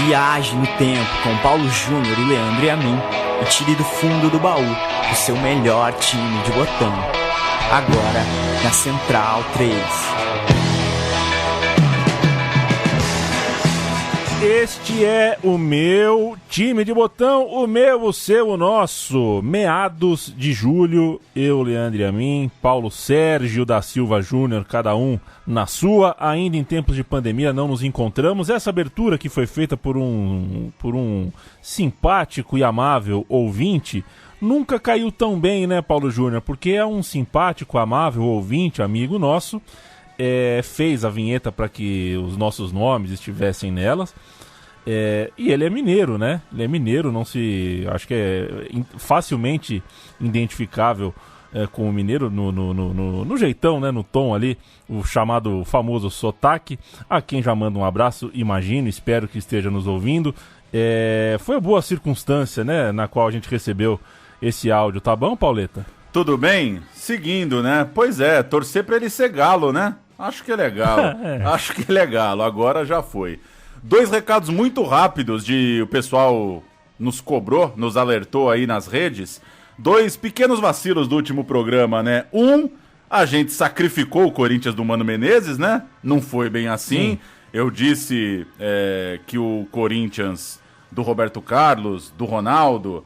Viaje no tempo com Paulo Júnior e Leandro e a mim e tire do fundo do baú o seu melhor time de botão. Agora na Central 3. Este é o meu time de botão, o meu, o seu, o nosso. Meados de julho, eu, Leandro e a mim, Paulo Sérgio da Silva Júnior, cada um na sua. Ainda em tempos de pandemia não nos encontramos. Essa abertura que foi feita por um simpático e amável ouvinte nunca caiu tão bem, né, Paulo Júnior? Porque é um simpático, amável ouvinte, amigo nosso. Fez a vinheta para que os nossos nomes estivessem nelas. E ele é mineiro, né? Ele é mineiro, acho que é facilmente identificável com o mineiro no jeitão, né? No tom ali, o chamado famoso sotaque. A quem já manda um abraço, imagino, espero que esteja nos ouvindo. Foi uma boa circunstância, né? Na qual a gente recebeu esse áudio, tá bom, Pauleta? Tudo bem? Seguindo, né? Pois é, torcer pra ele ser galo, né? Acho que é legal. Acho que é legal, agora já foi. 2 recados muito rápidos o pessoal nos cobrou, nos alertou aí nas redes. 2 pequenos vacilos do último programa, né? A gente sacrificou o Corinthians do Mano Menezes, né? Não foi bem assim. Eu disse que o Corinthians do Roberto Carlos, do Ronaldo,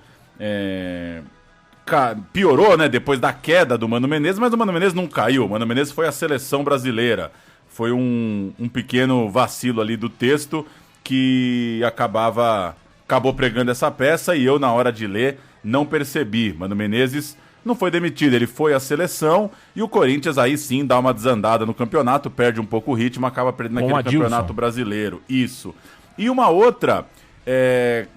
piorou, né, depois da queda do Mano Menezes, mas o Mano Menezes não caiu. O Mano Menezes foi a seleção brasileira. Foi um pequeno vacilo ali do texto que acabou pregando essa peça e eu, na hora de ler, não percebi. Mano Menezes não foi demitido, ele foi à seleção e o Corinthians aí sim dá uma desandada no campeonato, perde um pouco o ritmo, acaba perdendo aquele campeonato brasileiro. Isso. E uma outra...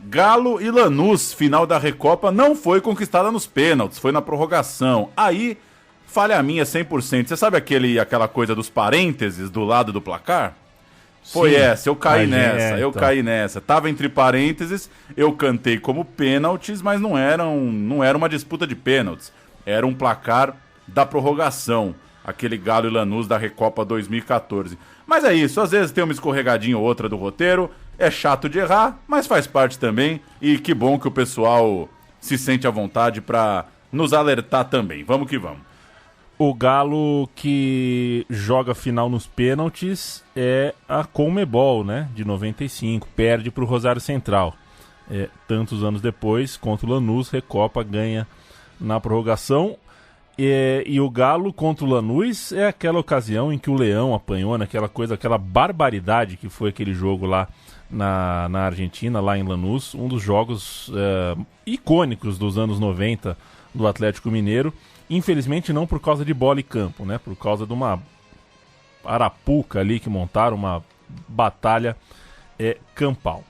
Galo e Lanús, final da Recopa, não foi conquistada nos pênaltis, foi na prorrogação. Aí, falha minha 100%. Você sabe aquela coisa dos parênteses do lado do placar? Foi essa, eu caí nessa. Tava entre parênteses, eu cantei como pênaltis, mas não era uma disputa de pênaltis. Era um placar da prorrogação, aquele Galo e Lanús da Recopa 2014. Mas é isso, às vezes tem uma escorregadinha ou outra do roteiro. É chato de errar, mas faz parte também. E que bom que o pessoal se sente à vontade para nos alertar também. Vamos que vamos. O Galo que joga final nos pênaltis é a Conmebol, né? De 95. Perde para o Rosário Central. Tantos anos depois, contra o Lanús, Recopa ganha na prorrogação. E o Galo contra o Lanús é aquela ocasião em que o Leão apanhou aquela barbaridade que foi aquele jogo lá na Argentina, lá em Lanús, um dos jogos icônicos dos anos 90 do Atlético Mineiro, infelizmente não por causa de bola e campo, né? Por causa de uma arapuca ali que montaram, uma batalha campal.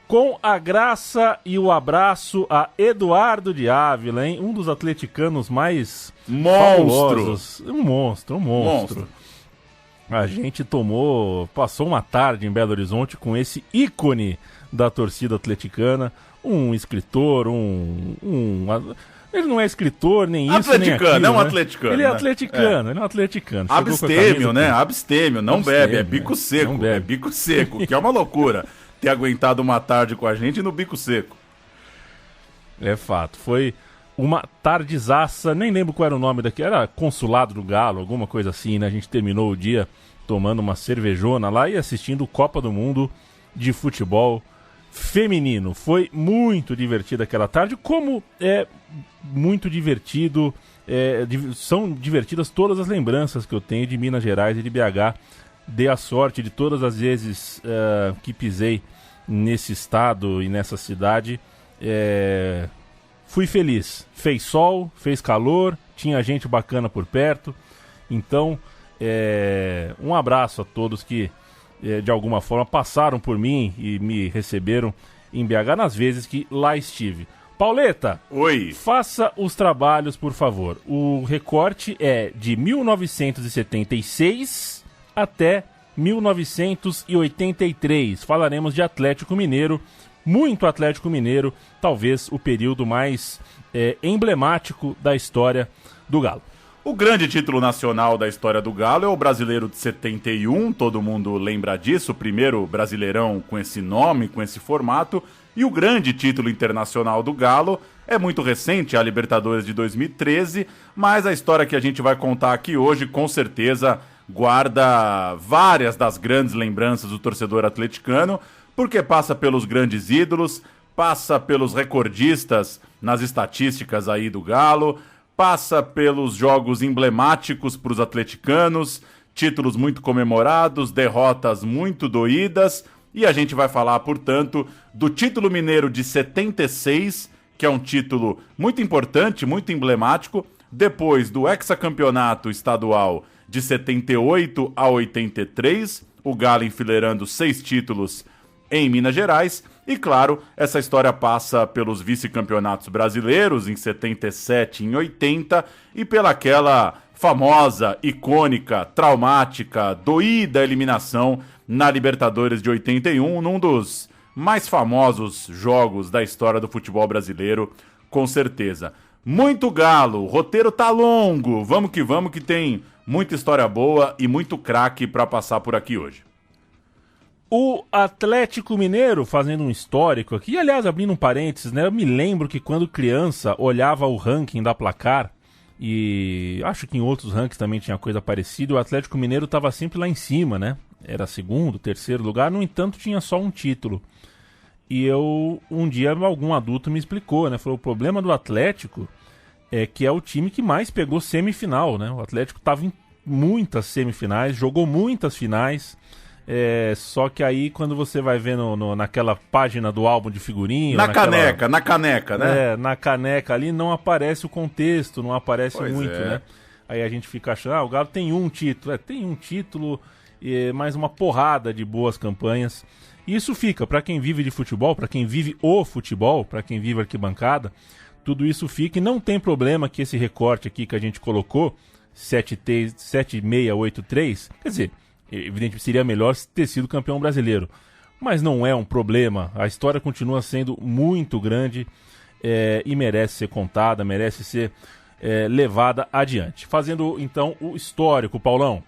Com a graça e o abraço a Eduardo de Ávila, hein? Um dos atleticanos mais fabulosos. Um monstro. A gente passou uma tarde em Belo Horizonte com esse ícone da torcida atleticana, um escritor, ele não é escritor, nem isso, nem aquilo. É um atleticano. Ele é atleticano, ele é um atleticano. Abstêmio, né? Abstêmio, não bebe, é bico seco. É bico seco, que é uma loucura ter aguentado uma tarde com a gente no bico seco. É fato, foi uma tardezaça, nem lembro qual era o nome daqui, era Consulado do Galo, alguma coisa assim, né? A gente terminou o dia tomando uma cervejona lá e assistindo Copa do Mundo de futebol feminino. Foi muito divertida aquela tarde, como é muito divertido, são divertidas todas as lembranças que eu tenho de Minas Gerais e de BH. Dei a sorte de todas as vezes que pisei nesse estado e nessa cidade, fui feliz. Fez sol, fez calor, tinha gente bacana por perto. Então, um abraço a todos que, de alguma forma, passaram por mim e me receberam em BH nas vezes que lá estive. Pauleta, oi. Faça os trabalhos, por favor. O recorte é de 1976 até 1983. Falaremos de Atlético Mineiro, muito Atlético Mineiro, talvez o período mais emblemático da história do Galo. O grande título nacional da história do Galo é o Brasileiro de 71, todo mundo lembra disso, o primeiro Brasileirão com esse nome, com esse formato. E o grande título internacional do Galo é muito recente, a Libertadores de 2013, mas a história que a gente vai contar aqui hoje, com certeza, guarda várias das grandes lembranças do torcedor atleticano, porque passa pelos grandes ídolos, passa pelos recordistas nas estatísticas aí do Galo, passa pelos jogos emblemáticos para os atleticanos, títulos muito comemorados, derrotas muito doídas, e a gente vai falar, portanto, do título mineiro de 76, que é um título muito importante, muito emblemático, depois do hexacampeonato estadual de 78 a 83, o Galo enfileirando 6 títulos em Minas Gerais, e claro, essa história passa pelos vice-campeonatos brasileiros em 77 e em 80 e pelaquela famosa, icônica, traumática, doída eliminação na Libertadores de 81, num dos mais famosos jogos da história do futebol brasileiro, com certeza. Muito Galo, o roteiro tá longo, vamos que tem muita história boa e muito craque para passar por aqui hoje. O Atlético Mineiro, fazendo um histórico aqui, aliás, abrindo um parênteses, né? Eu me lembro que quando criança olhava o ranking da Placar, e acho que em outros rankings também tinha coisa parecida, o Atlético Mineiro estava sempre lá em cima, né? Era segundo, terceiro lugar, no entanto tinha só um título. E um dia algum adulto me explicou, né? Falou, o problema do Atlético é que é o time que mais pegou semifinal, né? O Atlético estava em muitas semifinais, jogou muitas finais. Só que aí quando você vai ver naquela página do álbum de figurinha... Na caneca, né? Na caneca ali não aparece o contexto, não aparece muito, né? Aí a gente fica achando, o Galo tem um título. Tem um título, mais uma porrada de boas campanhas. E isso fica, para quem vive de futebol, para quem vive o futebol, para quem vive arquibancada, tudo isso fica e não tem problema que esse recorte aqui que a gente colocou, 7683, quer dizer... Evidentemente seria melhor ter sido campeão brasileiro, mas não é um problema, a história continua sendo muito grande e merece ser contada, merece ser levada adiante. Fazendo então o histórico, Paulão,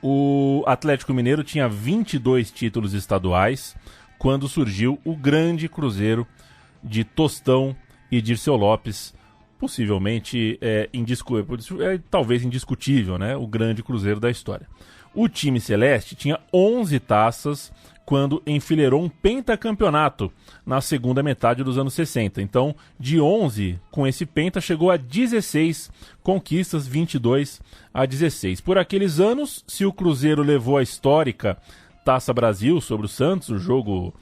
o Atlético Mineiro tinha 22 títulos estaduais quando surgiu o grande Cruzeiro de Tostão e Dirceu Lopes, possivelmente talvez indiscutível, né? O grande Cruzeiro da história. O time celeste tinha 11 taças quando enfileirou um pentacampeonato na segunda metade dos anos 60. Então, de 11, com esse penta, chegou a 16 conquistas, 22 a 16. Por aqueles anos, se o Cruzeiro levou a histórica Taça Brasil sobre o Santos, o jogo...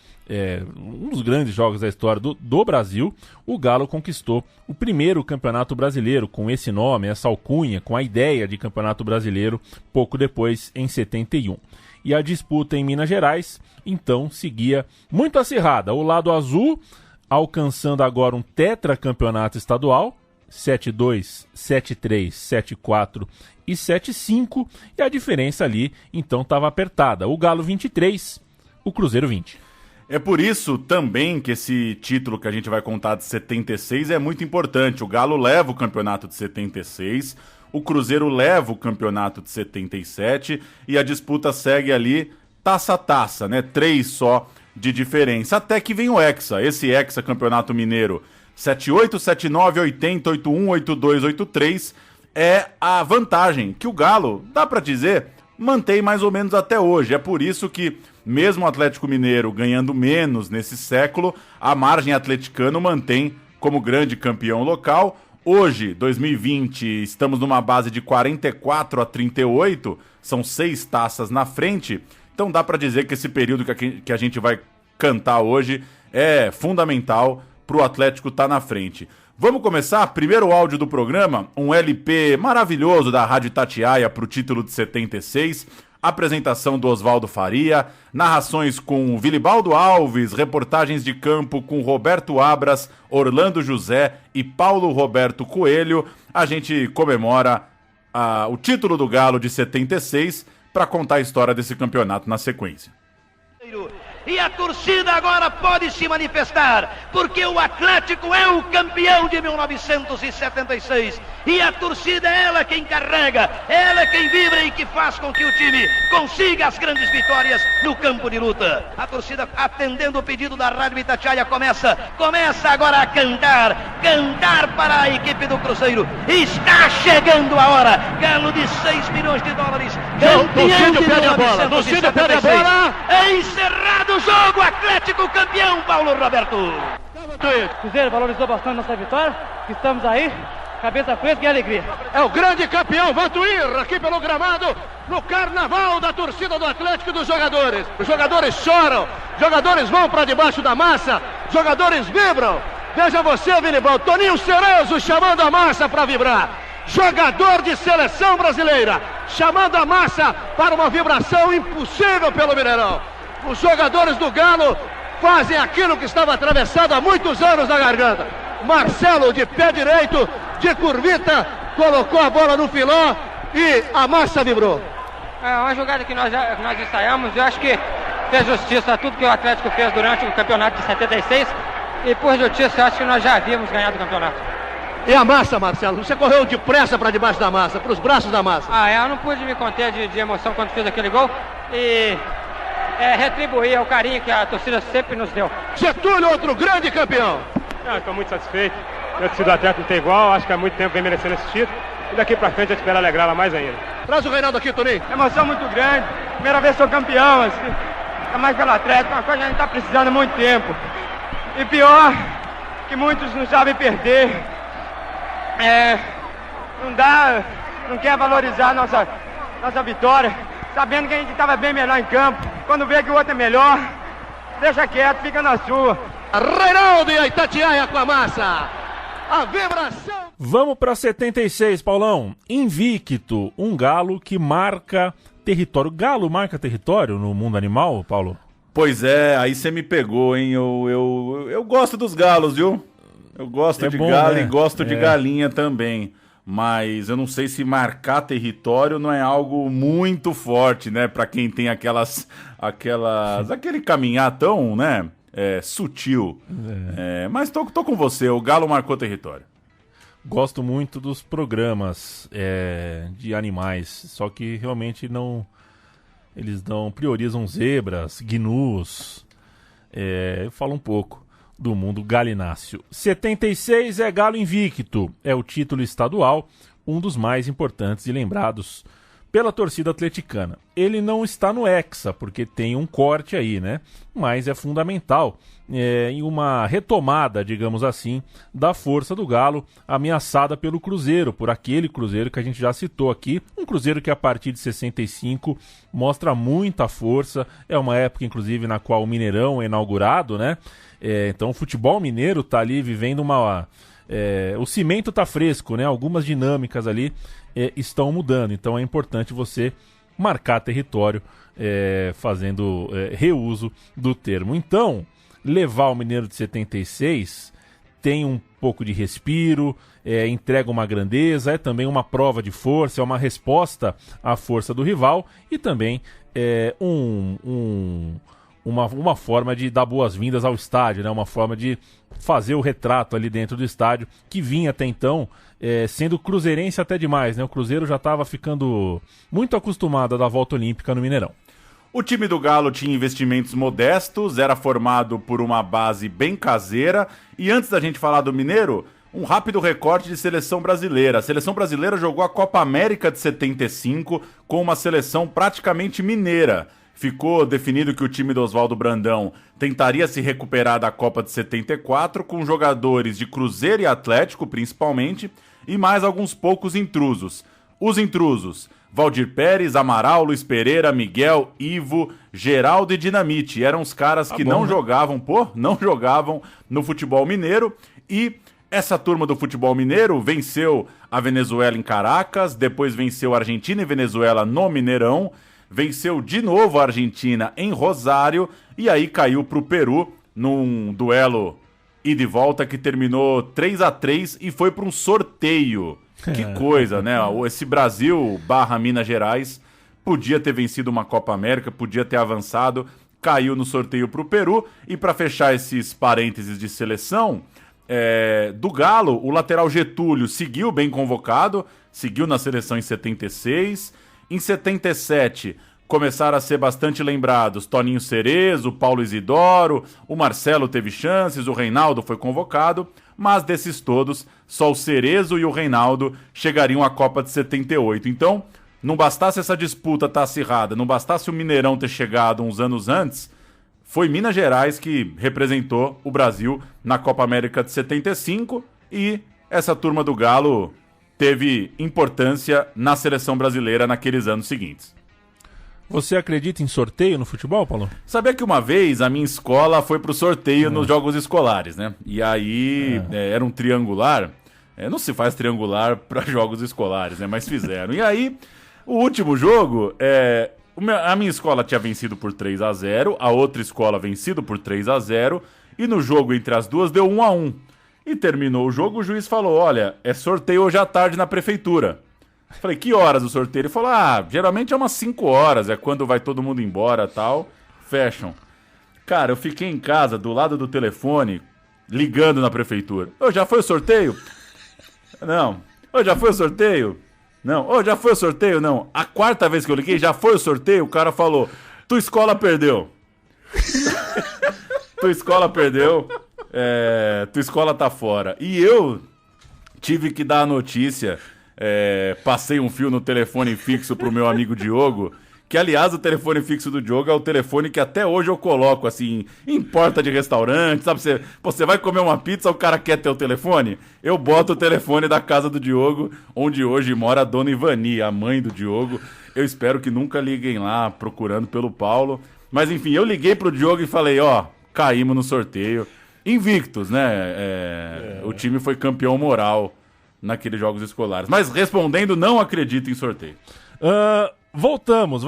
um dos grandes jogos da história do Brasil, o Galo conquistou o primeiro campeonato brasileiro com esse nome, essa alcunha, com a ideia de campeonato brasileiro, pouco depois, em 71. E a disputa em Minas Gerais, então, seguia muito acirrada. O lado azul, alcançando agora um tetracampeonato estadual, 7-2, 7-3, 7-4 e 7-5, e a diferença ali, então, estava apertada. O Galo 23, o Cruzeiro 20. É por isso também que esse título que a gente vai contar de 76 é muito importante. O Galo leva o campeonato de 76, o Cruzeiro leva o campeonato de 77 e a disputa segue ali taça a taça, né? 3 só de diferença. Até que vem o Hexa, esse Hexa Campeonato Mineiro 78, 79, 80, 81, 82, 83 é a vantagem que o Galo, dá pra dizer, mantém mais ou menos até hoje. É por isso que mesmo o Atlético Mineiro ganhando menos nesse século, a margem atleticano mantém como grande campeão local. Hoje, 2020, estamos numa base de 44 a 38, são 6 taças na frente. Então dá para dizer que esse período que a gente vai cantar hoje é fundamental para o Atlético estar na frente. Vamos começar? Primeiro áudio do programa, um LP maravilhoso da Rádio Itatiaia para o título de 76, apresentação do Oswaldo Faria, narrações com Vilibaldo Alves, reportagens de campo com Roberto Abras, Orlando José e Paulo Roberto Coelho. A gente comemora o título do Galo de 76 para contar a história desse campeonato na sequência. E a torcida agora pode se manifestar, porque o Atlético é o campeão de 1976. E a torcida é ela quem carrega, ela é quem vibra e que faz com que o time consiga as grandes vitórias no campo de luta. A torcida, atendendo o pedido da Rádio Itatiaia, começa agora a cantar para a equipe do Cruzeiro. Está chegando a hora. Galo de 6 milhões de dólares, campeão de 1976. É encerrado o jogo, Atlético campeão, Paulo Roberto. Cruzeiro valorizou bastante nossa vitória, estamos aí, cabeça fresca e alegria. É o grande campeão, Vantuir, aqui pelo gramado, no carnaval da torcida do Atlético e dos jogadores. Os jogadores choram, jogadores vão para debaixo da massa, jogadores vibram. Veja você, Vinibal, Toninho Cerezo chamando a massa para vibrar. Jogador de seleção brasileira, chamando a massa para uma vibração impossível pelo Mineirão. Os jogadores do Galo fazem aquilo que estava atravessado há muitos anos na garganta. Marcelo, de pé direito, de curvita, colocou a bola no filó e a massa vibrou. É uma jogada que nós ensaiamos, eu acho que fez justiça a tudo que o Atlético fez durante o campeonato de 76 e por justiça eu acho que nós já havíamos ganhado o campeonato. E a massa, Marcelo? Você correu depressa para debaixo da massa, para os braços da massa. Eu não pude me conter de emoção quando fiz aquele gol e retribuir ao carinho que a torcida sempre nos deu. Getúlio, outro grande campeão. Estou muito satisfeito. Meu torcida do Atlético não tem igual, acho que há muito tempo vem merecendo esse título. E daqui pra frente eu espero alegrá-la mais ainda. Traz o Reinaldo aqui, Toninho. Emoção muito grande, primeira vez sou campeão, assim, é mais pelo Atlético, uma coisa que a gente está precisando há muito tempo. E pior, que muitos não sabem perder. Não quer valorizar a nossa vitória, sabendo que a gente estava bem melhor em campo. Quando vê que o outro é melhor, deixa quieto, fica na sua. Reinaldo e a Itatiaia com a massa. A vibração. Vamos para 76, Paulão. Invicto, um galo que marca território. Galo marca território no mundo animal, Paulo? Pois é, aí você me pegou, hein? Eu gosto dos galos, viu? Eu gosto de galo, né? E gosto de galinha também. Mas eu não sei se marcar território não é algo muito forte, né? Pra quem tem aquele caminhar tão, né? Sutil. Mas tô com você, o galo marcou território. Gosto muito dos programas de animais, só que realmente eles priorizam zebras, gnus. Eu falo um pouco do mundo galináceo. 76 é Galo Invicto, é o título estadual, um dos mais importantes e lembrados pela torcida atleticana. Ele não está no Hexa, porque tem um corte aí, né? Mas é fundamental em uma retomada, digamos assim, da força do Galo, ameaçada pelo Cruzeiro, por aquele Cruzeiro que a gente já citou aqui. Um Cruzeiro que a partir de 65 mostra muita força. É uma época, inclusive, na qual o Mineirão é inaugurado, né? Então o futebol mineiro está ali vivendo o cimento está fresco, né? Algumas dinâmicas ali estão mudando. Então é importante você marcar território fazendo reuso do termo. Então, levar o Mineiro de 76 tem um pouco de respiro, entrega uma grandeza, é também uma prova de força, é uma resposta à força do rival e também uma forma de dar boas-vindas ao estádio, né? Uma forma de fazer o retrato ali dentro do estádio, que vinha até então sendo cruzeirense até demais, né? O Cruzeiro já estava ficando muito acostumado a dar volta olímpica no Mineirão. O time do Galo tinha investimentos modestos, era formado por uma base bem caseira, e antes da gente falar do Mineiro, um rápido recorte de seleção brasileira. A seleção brasileira jogou a Copa América de 75 com uma seleção praticamente mineira. Ficou definido que o time do Oswaldo Brandão tentaria se recuperar da Copa de 74 com jogadores de Cruzeiro e Atlético, principalmente, e mais alguns poucos intrusos. Os intrusos: Valdir Pérez, Amaral, Luiz Pereira, Miguel, Ivo, Geraldo e Dinamite. Eram os caras que não jogavam no futebol mineiro. E essa turma do futebol mineiro venceu a Venezuela em Caracas, depois venceu a Argentina e Venezuela no Mineirão, venceu de novo a Argentina em Rosário e aí caiu para o Peru num duelo ida e volta que terminou 3-3 e foi para um sorteio. Que coisa, né? Esse Brasil / Minas Gerais podia ter vencido uma Copa América, podia ter avançado. caiu no sorteio para o Peru. E para fechar esses parênteses de seleção, do Galo, o lateral Getúlio seguiu bem convocado, seguiu na seleção em 76. Em 77, começaram a ser bastante lembrados Toninho Cerezo, Paulo Isidoro, o Marcelo teve chances, o Reinaldo foi convocado, mas desses todos, só o Cerezo e o Reinaldo chegariam à Copa de 78. Então, não bastasse essa disputa estar acirrada, não bastasse o Mineirão ter chegado uns anos antes, foi Minas Gerais que representou o Brasil na Copa América de 75 e essa turma do Galo teve importância na seleção brasileira naqueles anos seguintes. Você acredita em sorteio no futebol, Paulo? Sabia que uma vez a minha escola foi pro sorteio nos jogos escolares, né? E aí era um triangular. Não se faz triangular para jogos escolares, né? Mas fizeram. E aí, o último jogo, a minha escola tinha vencido por 3-0, a outra escola vencido por 3-0, e no jogo entre as duas deu 1-1. E terminou o jogo, o juiz falou, olha, é sorteio hoje à tarde na prefeitura. Falei, que horas o sorteio? Ele falou, geralmente é umas 5 horas, é quando vai todo mundo embora e tal, fecham. Cara, eu fiquei em casa, do lado do telefone, ligando na prefeitura. Já foi o sorteio? Não. Já foi o sorteio? Não. Já foi o sorteio? Não. A 4ª vez que eu liguei, já foi o sorteio? O cara falou, tua escola perdeu. Tua escola perdeu. Tua escola tá fora. E eu tive que dar a notícia, passei um fio no telefone fixo pro meu amigo Diogo, que aliás o telefone fixo do Diogo é o telefone que até hoje eu coloco assim, em porta de restaurante, sabe? Você vai comer uma pizza, o cara quer ter o telefone? Eu boto o telefone da casa do Diogo, onde hoje mora a dona Ivani, a mãe do Diogo. Eu espero que nunca liguem lá procurando pelo Paulo. Mas enfim, eu liguei pro Diogo e falei, caímos no sorteio. Invictos, né? O time foi campeão moral naqueles jogos escolares. Mas respondendo, não acredito em sorteio. Voltamos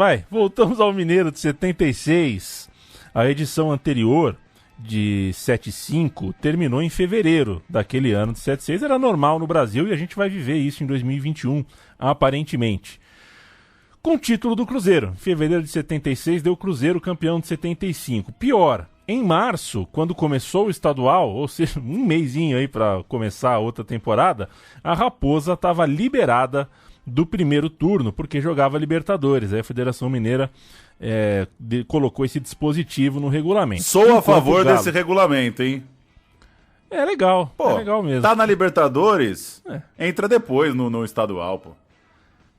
ao Mineiro de 76. A edição anterior de 75 terminou em fevereiro daquele ano de 76. Era normal no Brasil e a gente vai viver isso em 2021, aparentemente. Com o título do Cruzeiro. Em fevereiro de 76 deu o Cruzeiro campeão de 75. Pior, em março, quando começou o estadual, ou seja, um mêsinho aí para começar a outra temporada, a Raposa estava liberada do primeiro turno, porque jogava Libertadores. Aí a Federação Mineira colocou esse dispositivo no regulamento. Sou a favor desse regulamento, hein? É legal, é legal mesmo. Tá na Libertadores, entra depois no estadual, pô.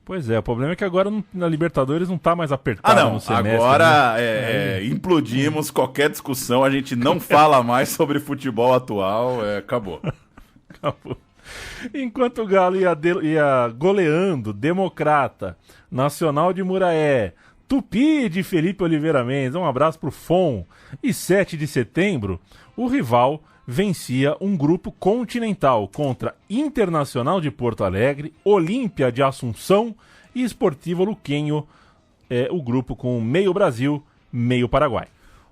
Pois é, o problema é que agora na Libertadores não tá mais apertado no semestre. Agora implodimos qualquer discussão, a gente não fala mais sobre futebol atual, acabou. Acabou. Enquanto o Galo ia goleando Democrata, Nacional de Muraé, Tupi de Felipe Oliveira Mendes, um abraço pro Fon, e 7 de setembro, o rival vencia um grupo continental contra Internacional de Porto Alegre, Olímpia de Assunção e Esportivo Luquenho, o grupo com meio Brasil, meio Paraguai.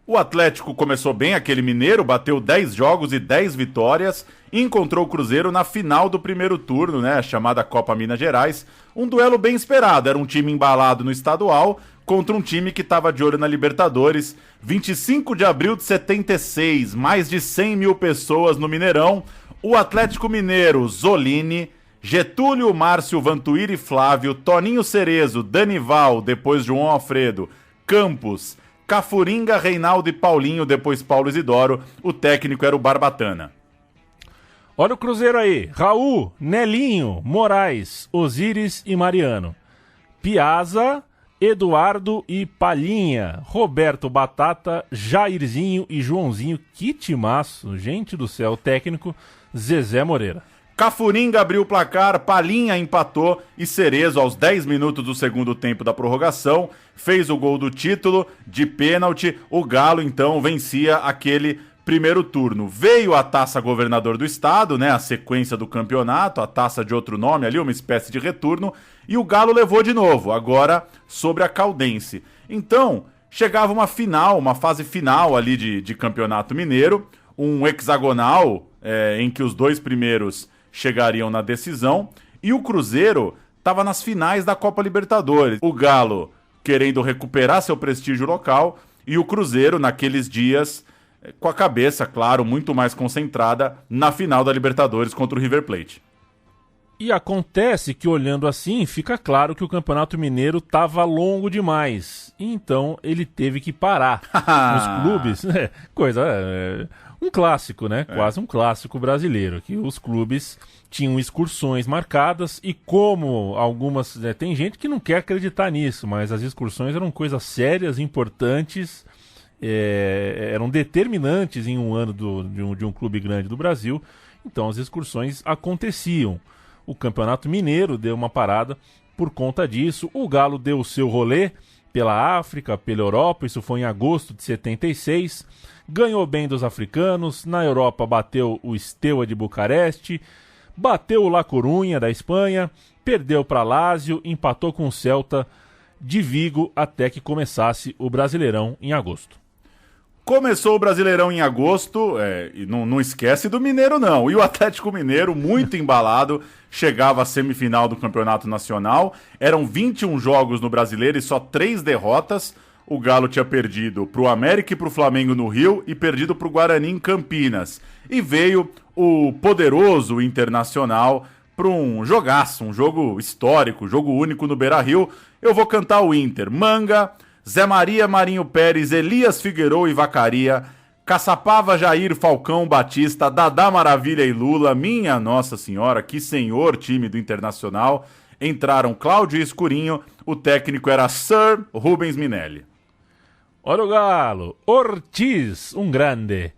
O Atlético começou bem, aquele mineiro, bateu 10 jogos e 10 vitórias e encontrou o Cruzeiro na final do primeiro turno, né, chamada Copa Minas Gerais. Um duelo bem esperado, era um time embalado no estadual contra um time que estava de olho na Libertadores. 25 de abril de 76, mais de 100 mil pessoas no Mineirão. O Atlético Mineiro, Zolini, Getúlio, Márcio, Vantuíri, Flávio, Toninho Cerezo, Danival, depois João Alfredo, Campos, Cafuringa, Reinaldo e Paulinho, depois Paulo Isidoro. O técnico era o Barbatana. Olha o Cruzeiro aí. Raul, Nelinho, Moraes, Osíris e Mariano. Piazza, Eduardo e Palhinha. Roberto Batata, Jairzinho e Joãozinho. Que timaço, gente do céu. Técnico Zezé Moreira. Cafuringa abriu o placar, Palhinha empatou e Cerezo, aos 10 minutos do segundo tempo da prorrogação, fez o gol do título de pênalti. O Galo, então, vencia aquele primeiro turno. Veio a Taça Governador do Estado, né, a sequência do campeonato, a taça de outro nome ali, uma espécie de retorno, e o Galo levou de novo, agora sobre a Caldense. Então, chegava uma final, uma fase final ali de campeonato mineiro, um hexagonal em que os dois primeiros chegariam na decisão, e o Cruzeiro estava nas finais da Copa Libertadores. O Galo querendo recuperar seu prestígio local e o Cruzeiro, naqueles dias, com a cabeça, claro, muito mais concentrada na final da Libertadores contra o River Plate. E acontece que, olhando assim, fica claro que o Campeonato Mineiro estava longo demais. Então ele teve que parar. Os clubes, um clássico, né? Quase um clássico brasileiro. Que os clubes tinham excursões marcadas e como algumas... tem gente que não quer acreditar nisso, mas as excursões eram coisas sérias, importantes, eram determinantes em um ano de um clube grande do Brasil. Então as excursões aconteciam. O Campeonato Mineiro deu uma parada por conta disso. O Galo deu o seu rolê pela África, pela Europa. Isso foi em agosto de 76. Ganhou bem dos africanos. Na Europa bateu o Steaua de Bucareste. Bateu o La Coruña da Espanha. Perdeu para Lazio. Empatou com o Celta de Vigo até que começasse o Brasileirão em agosto. Começou o Brasileirão em agosto, e não esquece do Mineiro não. E o Atlético Mineiro, muito embalado, chegava à semifinal do Campeonato Nacional. Eram 21 jogos no Brasileiro e só 3 derrotas. O Galo tinha perdido para o América e para o Flamengo no Rio e perdido para o Guarani em Campinas. E veio o poderoso Internacional para um jogaço, um jogo histórico, jogo único no Beira-Rio. Eu vou cantar o Inter. Manga, Zé Maria, Marinho Pérez, Elias Figueiredo e Vacaria, Caçapava, Jair, Falcão, Batista, Dadá, Maravilha e Lula, minha Nossa Senhora, que senhor time do Internacional. Entraram Cláudio e Escurinho, o técnico era Sir Rubens Minelli. Olha o Galo, Ortiz, um grande,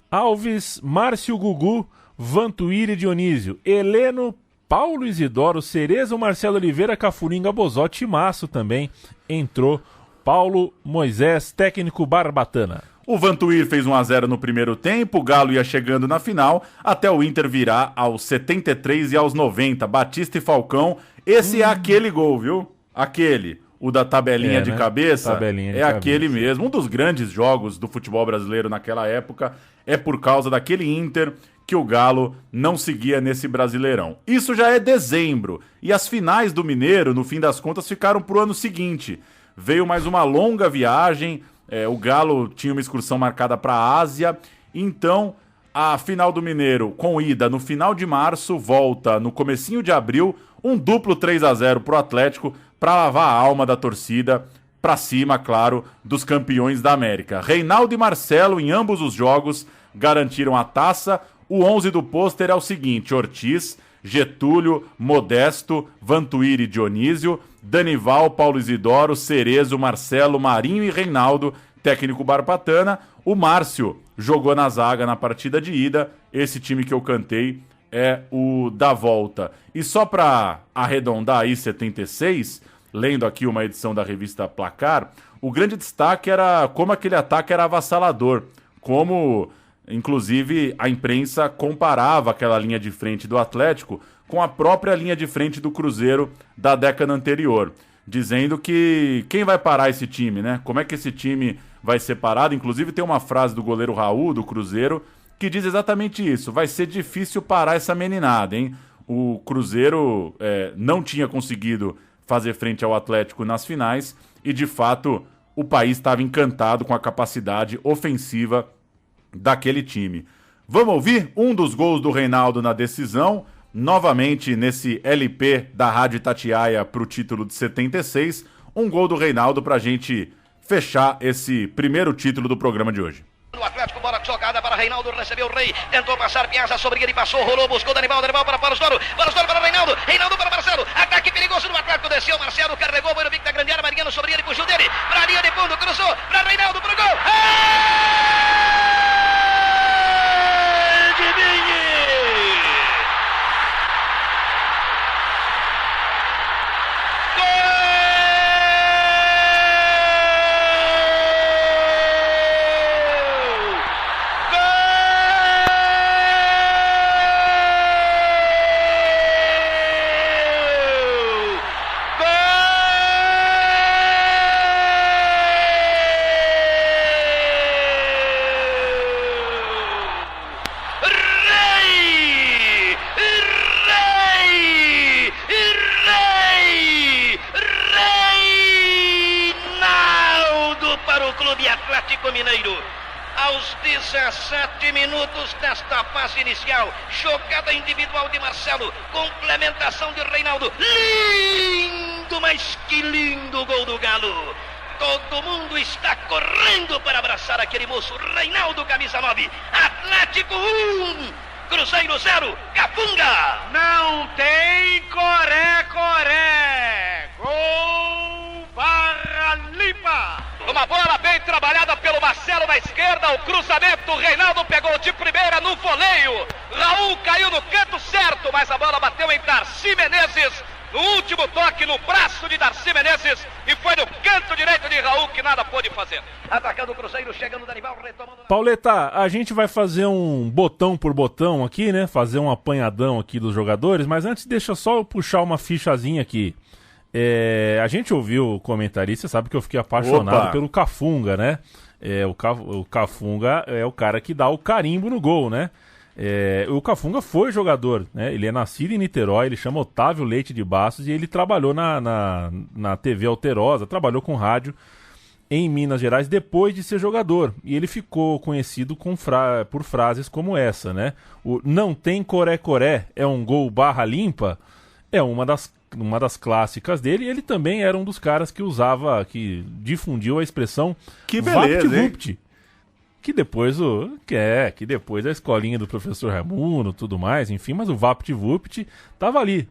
Alves, Márcio Gugu, Vantuíri e Dionísio, Heleno, Paulo Isidoro, Cerezo, Marcelo Oliveira, Cafuringa, Bozotti e Maço também entrou. Paulo Moisés, técnico Barbatana. O Vantuir fez 1-0 no primeiro tempo, o Galo ia chegando na final, até o Inter virar aos 73 e aos 90. Batista e Falcão, esse é aquele gol, viu? Aquele, o da tabelinha de cabeça, aquele mesmo. Um dos grandes jogos do futebol brasileiro naquela época, é por causa daquele Inter que o Galo não seguia nesse Brasileirão. Isso já é dezembro, e as finais do Mineiro, no fim das contas, ficaram pro ano seguinte. Veio mais uma longa viagem, o Galo tinha uma excursão marcada para a Ásia, então a final do Mineiro com ida no final de março, volta no comecinho de abril, um duplo 3-0 pro Atlético para lavar a alma da torcida para cima, claro, dos campeões da América. Reinaldo e Marcelo em ambos os jogos garantiram a taça. O 11 do pôster é o seguinte: Ortiz, Getúlio, Modesto, Vantuíri e Dionísio, Danival, Paulo Isidoro, Cerezo, Marcelo, Marinho e Reinaldo, técnico Barbatana. O Márcio jogou na zaga na partida de ida. Esse time que eu cantei é o da volta. E só para arredondar aí 76, lendo aqui uma edição da revista Placar, o grande destaque era como aquele ataque era avassalador, como inclusive a imprensa comparava aquela linha de frente do Atlético com a própria linha de frente do Cruzeiro da década anterior, dizendo que quem vai parar esse time, né? Como é que esse time vai ser parado? Inclusive tem uma frase do goleiro Raul, do Cruzeiro, que diz exatamente isso: vai ser difícil parar essa meninada, hein? O Cruzeiro não tinha conseguido fazer frente ao Atlético nas finais e, de fato, o país estava encantado com a capacidade ofensiva daquele time. Vamos ouvir um dos gols do Reinaldo na decisão, novamente nesse LP da Rádio Itatiaia para o título de 76, um gol do Reinaldo para a gente fechar esse primeiro título do programa de hoje. O Atlético, bola jogada para Reinaldo, recebeu o Rei, tentou passar, Piazza sobre ele, passou, rolou, buscou Danival para Paulo Storo para Reinaldo, Reinaldo para Marcelo, ataque perigoso do Atlético, desceu, Marcelo carregou, foi no bico da grande área, Mariano sobre ele, puxou dele, para a linha de fundo, cruzou, para Reinaldo, pro gol, Mineiro. Aos 17 minutos desta fase inicial, jogada individual de Marcelo, complementação de Reinaldo. Lindo, mas que lindo gol do Galo. Todo mundo está correndo para abraçar aquele moço. Reinaldo, camisa 9. Atlético 1, Cruzeiro 0, Cafunga. Não tem coré. Gol Barra Limpa. Uma bola bem trabalhada pelo Marcelo na esquerda, o cruzamento, o Reinaldo pegou de primeira no voleio. Raul caiu no canto certo, mas a bola bateu em Darcy Menezes. No último toque no braço de Darcy Menezes e foi no canto direito de Raul que nada pôde fazer. Atacando o Cruzeiro, chegando o Danival, retomando... Pauleta, a gente vai fazer um botão por botão aqui, né? Fazer um apanhadão aqui dos jogadores, mas antes deixa só eu puxar uma fichazinha aqui. A gente ouviu o comentarista, sabe que eu fiquei apaixonado pelo Cafunga, né? O Cafunga é o cara que dá o carimbo no gol, né? O Cafunga foi jogador, né? Ele é nascido em Niterói, ele chama Otávio Leite de Bastos e ele trabalhou na TV Alterosa, trabalhou com rádio em Minas Gerais depois de ser jogador. E ele ficou conhecido por frases como essa, né? O "não tem coré, é um gol barra limpa" é uma das clássicas dele, e ele também era um dos caras que difundiu a expressão que beleza, VaptVupt, que depois a escolinha do professor Raimundo, tudo mais, enfim, mas o VaptVupt tava ali.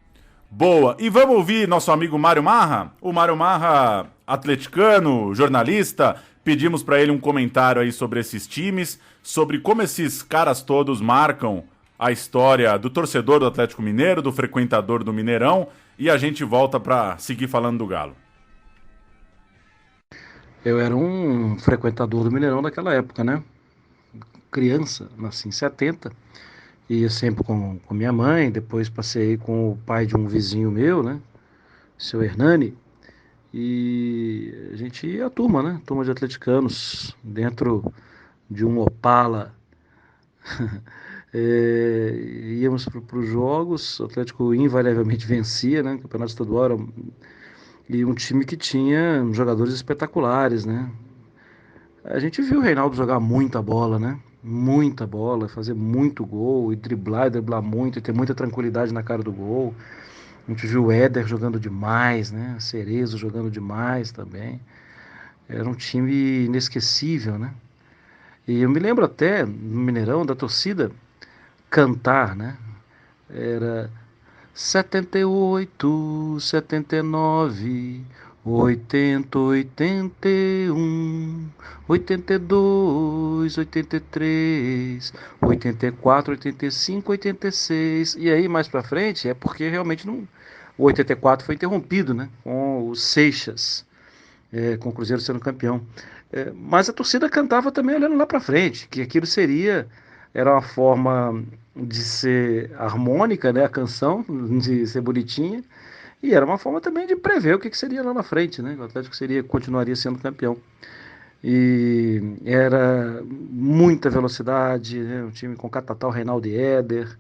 Boa, e vamos ouvir nosso amigo Mário Marra? O Mário Marra, atleticano, jornalista, pedimos para ele um comentário aí sobre esses times, sobre como esses caras todos marcam a história do torcedor do Atlético Mineiro, do frequentador do Mineirão, e a gente volta para seguir falando do Galo. Eu era um frequentador do Mineirão daquela época, né? Criança, nasci em 70, ia sempre com minha mãe, depois passei com o pai de um vizinho meu, né? Seu Hernani, e a gente ia a turma, né? Turma de atleticanos, dentro de um Opala. Íamos para os jogos, o Atlético invariavelmente vencia, né? O campeonato estadual era... E um time que tinha jogadores espetaculares, né? A gente viu o Reinaldo jogar muita bola, né? Muita bola, fazer muito gol, e driblar muito, e ter muita tranquilidade na cara do gol. A gente viu o Éder jogando demais, né? Cerezo jogando demais também. Era um time inesquecível, né? E eu me lembro até, no Mineirão, da torcida cantar, né? Era 78, 79, 80, 81, 82, 83, 84, 85, 86. E aí, mais pra frente, é porque realmente não... O 84 foi interrompido, né? Com o Seixas, com o Cruzeiro sendo campeão. Mas a torcida cantava também olhando lá pra frente, que aquilo era uma forma de ser harmônica, né, a canção, de ser bonitinha, e era uma forma também de prever o que seria lá na frente, né, o Atlético continuaria sendo campeão. E era muita velocidade, né, um time com Catatal, Reinaldo e Éder,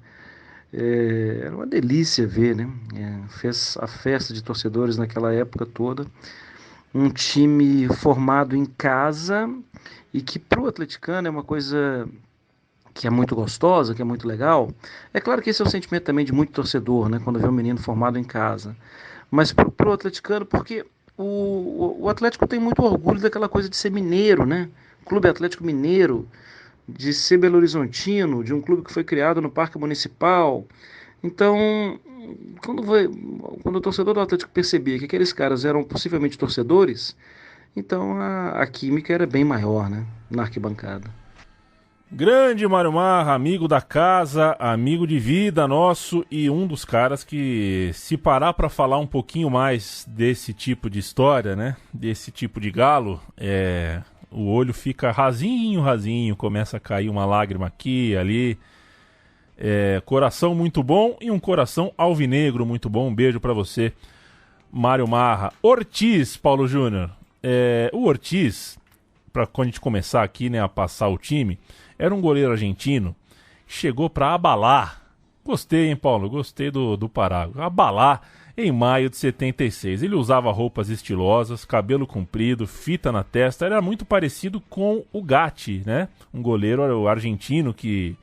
era uma delícia ver, né, fez a festa de torcedores naquela época toda, um time formado em casa, e que pro atleticano é uma coisa que é muito gostosa, que é muito legal. É claro que esse é o sentimento também de muito torcedor, né, quando vê um menino formado em casa. Mas pro atleticano, porque o Atlético tem muito orgulho daquela coisa de ser mineiro, né? Clube Atlético Mineiro, de ser Belo Horizontino, de um clube que foi criado no Parque Municipal. Então, quando o torcedor do Atlético percebia que aqueles caras eram possivelmente torcedores, então a química era bem maior, né, na arquibancada. Grande Mário Marra, amigo da casa, amigo de vida nosso, e um dos caras que, se parar para falar um pouquinho mais desse tipo de história, né, desse tipo de galo, o olho fica rasinho, começa a cair uma lágrima aqui e ali. Coração muito bom e um coração alvinegro muito bom. Um beijo para você, Mário Marra. Ortiz, Paulo Júnior. O Ortiz, para quando a gente começar aqui, né, a passar o time, era um goleiro argentino, chegou para abalar. Gostei, hein, Paulo? Gostei do parágrafo. Abalar em maio de 76. Ele usava roupas estilosas, cabelo comprido, fita na testa, era muito parecido com o Gatti, né? Um goleiro argentino que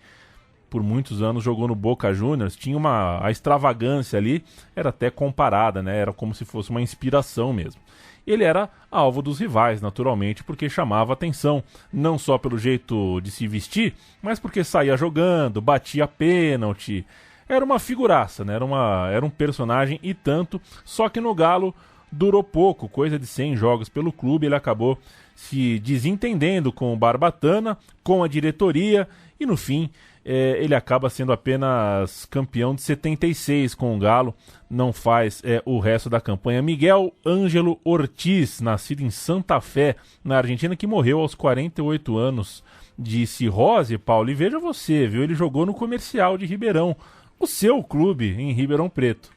por muitos anos jogou no Boca Juniors, tinha a extravagância ali, era até comparada, né? Era como se fosse uma inspiração mesmo. Ele era alvo dos rivais, naturalmente, porque chamava atenção, não só pelo jeito de se vestir, mas porque saía jogando, batia pênalti. Era uma figuraça, né? Era um personagem e tanto, só que no Galo durou pouco, coisa de 100 jogos pelo clube, ele acabou se desentendendo com o Barbatana, com a diretoria, e no fim ele acaba sendo apenas campeão de 76 com o Galo, não faz o resto da campanha. Miguel Ângelo Ortiz, nascido em Santa Fé, na Argentina, que morreu aos 48 anos de cirrose, Paulo, e veja você, viu, ele jogou no Comercial de Ribeirão, o seu clube em Ribeirão Preto.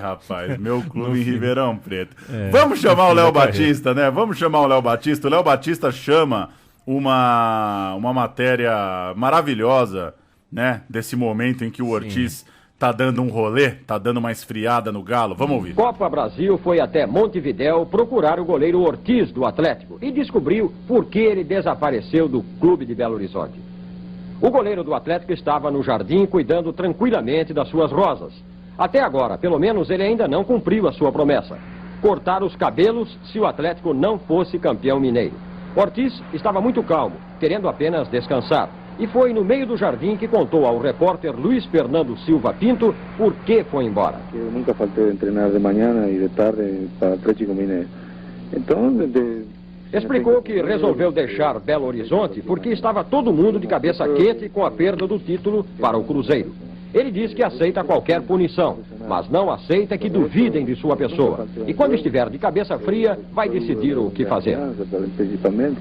Rapaz, meu clube em Ribeirão Preto. Vamos chamar o Léo Batista, né? Vamos chamar o Léo Batista. O Léo Batista chama uma matéria maravilhosa, né? Desse momento em que o Ortiz tá dando um rolê, tá dando uma esfriada no Galo. Vamos ouvir. Copa Brasil foi até Montevidéu procurar o goleiro Ortiz do Atlético e descobriu por que ele desapareceu do clube de Belo Horizonte. O goleiro do Atlético estava no jardim cuidando tranquilamente das suas rosas. Até agora, pelo menos, ele ainda não cumpriu a sua promessa: cortar os cabelos se o Atlético não fosse campeão mineiro. Ortiz estava muito calmo, querendo apenas descansar. E foi no meio do jardim que contou ao repórter Luiz Fernando Silva Pinto por que foi embora. Eu nunca faltei de treinar de manhã e de tarde para o Atlético Mineiro. Então, explicou que resolveu deixar Belo Horizonte porque estava todo mundo de cabeça quente com a perda do título para o Cruzeiro. Ele diz que aceita qualquer punição, mas não aceita que duvidem de sua pessoa. E quando estiver de cabeça fria, vai decidir o que fazer. Principalmente,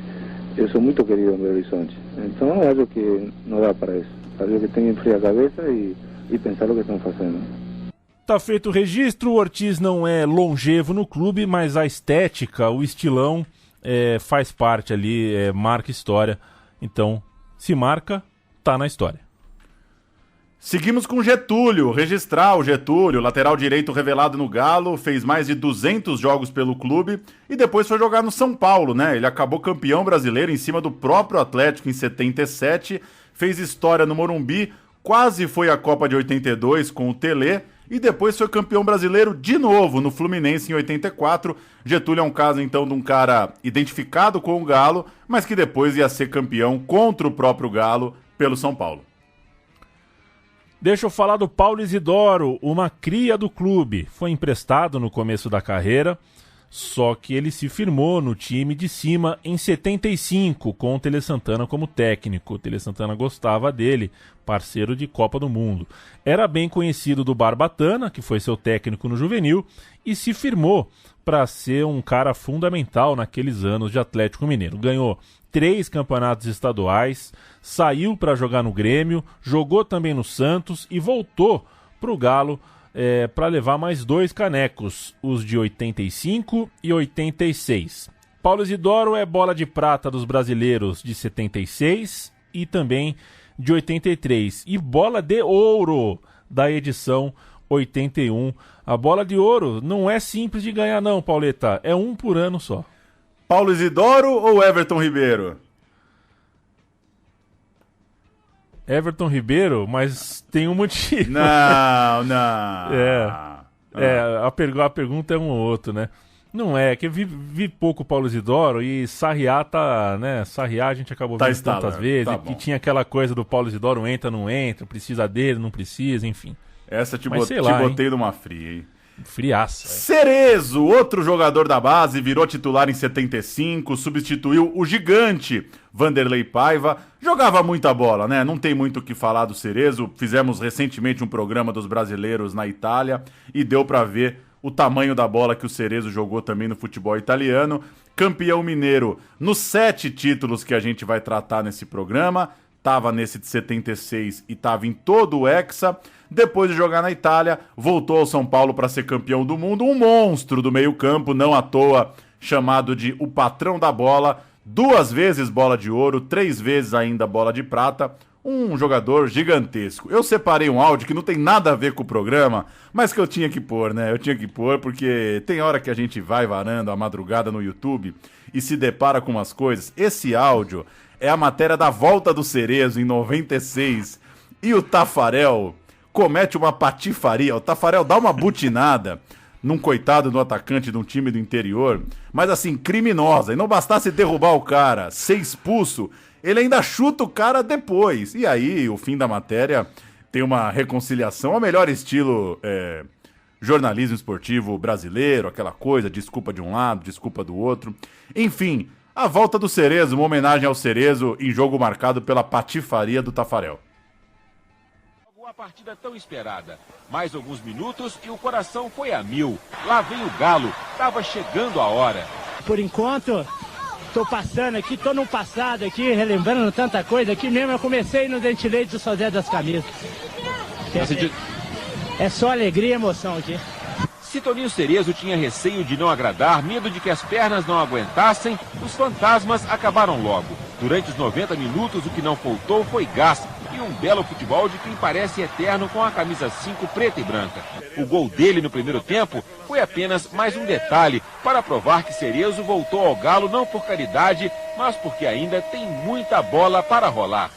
eu sou muito querido em Belo Horizonte. Então, acho que não dá para isso. Acho que tem que enfriar a cabeça e pensar o que estão fazendo. Tá feito o registro, o Ortiz não é longevo no clube, mas a estética, o estilão, faz parte ali, marca história. Então, se marca, tá na história. Seguimos com Getúlio, registrar o Getúlio, lateral direito revelado no Galo, fez mais de 200 jogos pelo clube e depois foi jogar no São Paulo, né? Ele acabou campeão brasileiro em cima do próprio Atlético em 77, fez história no Morumbi, quase foi à Copa de 82 com o Telê e depois foi campeão brasileiro de novo no Fluminense em 84. Getúlio é um caso então de um cara identificado com o Galo, mas que depois ia ser campeão contra o próprio Galo pelo São Paulo. Deixa eu falar do Paulo Isidoro, uma cria do clube. Foi emprestado no começo da carreira, só que ele se firmou no time de cima em 75, com o Tele Santana como técnico. O Tele Santana gostava dele, parceiro de Copa do Mundo. Era bem conhecido do Barbatana, que foi seu técnico no juvenil, e se firmou para ser um cara fundamental naqueles anos de Atlético Mineiro. Ganhou 3 campeonatos estaduais, saiu para jogar no Grêmio, jogou também no Santos e voltou para o Galo para levar mais 2 canecos, os de 85 e 86. Paulo Isidoro é bola de prata dos brasileiros de 76 e também de 83. E bola de ouro da edição 81. A bola de ouro não é simples de ganhar não, Pauleta. É 1 por ano só. Paulo Isidoro ou Everton Ribeiro? Everton Ribeiro, mas tem um motivo. Não. A pergunta é um ou outro, né? Não é, que eu vi pouco Paulo Isidoro e Sarriá tá, né? Sarriá a gente acabou vendo tantas vezes, e tinha aquela coisa do Paulo Isidoro, entra, não entra, precisa dele, não precisa, enfim. Essa te botei numa fria, hein? Friaça. Cerezo, outro jogador da base, virou titular em 75, substituiu o gigante Vanderlei Paiva. Jogava muita bola, né? Não tem muito o que falar do Cerezo. Fizemos recentemente um programa dos brasileiros na Itália e deu pra ver o tamanho da bola que o Cerezo jogou também no futebol italiano. Campeão mineiro nos 7 títulos que a gente vai tratar nesse programa. Tava nesse de 76 e tava em todo o Hexa. Depois de jogar na Itália, voltou ao São Paulo para ser campeão do mundo. Um monstro do meio-campo, não à toa, chamado de o patrão da bola. 2 vezes bola de ouro, 3 vezes ainda bola de prata. Um jogador gigantesco. Eu separei um áudio que não tem nada a ver com o programa, mas que eu tinha que pôr, né? Eu tinha que pôr porque tem hora que a gente vai varando a madrugada no YouTube e se depara com umas coisas. Esse áudio é a matéria da volta do Cerezo em 96 e o Taffarel comete uma patifaria. O Taffarel dá uma butinada num coitado do atacante de um time do interior, mas assim, criminosa. E não bastasse derrubar o cara, ser expulso, ele ainda chuta o cara depois. E aí, o fim da matéria tem uma reconciliação ao melhor estilo jornalismo esportivo brasileiro, aquela coisa, desculpa de um lado, desculpa do outro. Enfim, a volta do Cerezo, uma homenagem ao Cerezo em jogo marcado pela patifaria do Taffarel. A partida tão esperada. Mais alguns minutos e o coração foi a mil. Lá vem o Galo, estava chegando a hora. Por enquanto, estou passando aqui, estou no passado aqui, relembrando tanta coisa. Aqui mesmo eu comecei no Dente Leite do Sodré das Camisas. É só alegria e emoção aqui. Se Toninho Cerezo tinha receio de não agradar, medo de que as pernas não aguentassem, os fantasmas acabaram logo. Durante os 90 minutos, o que não faltou foi gás e um belo futebol de quem parece eterno com a camisa 5 preta e branca. O gol dele no primeiro tempo foi apenas mais um detalhe para provar que Cerezo voltou ao Galo não por caridade, mas porque ainda tem muita bola para rolar.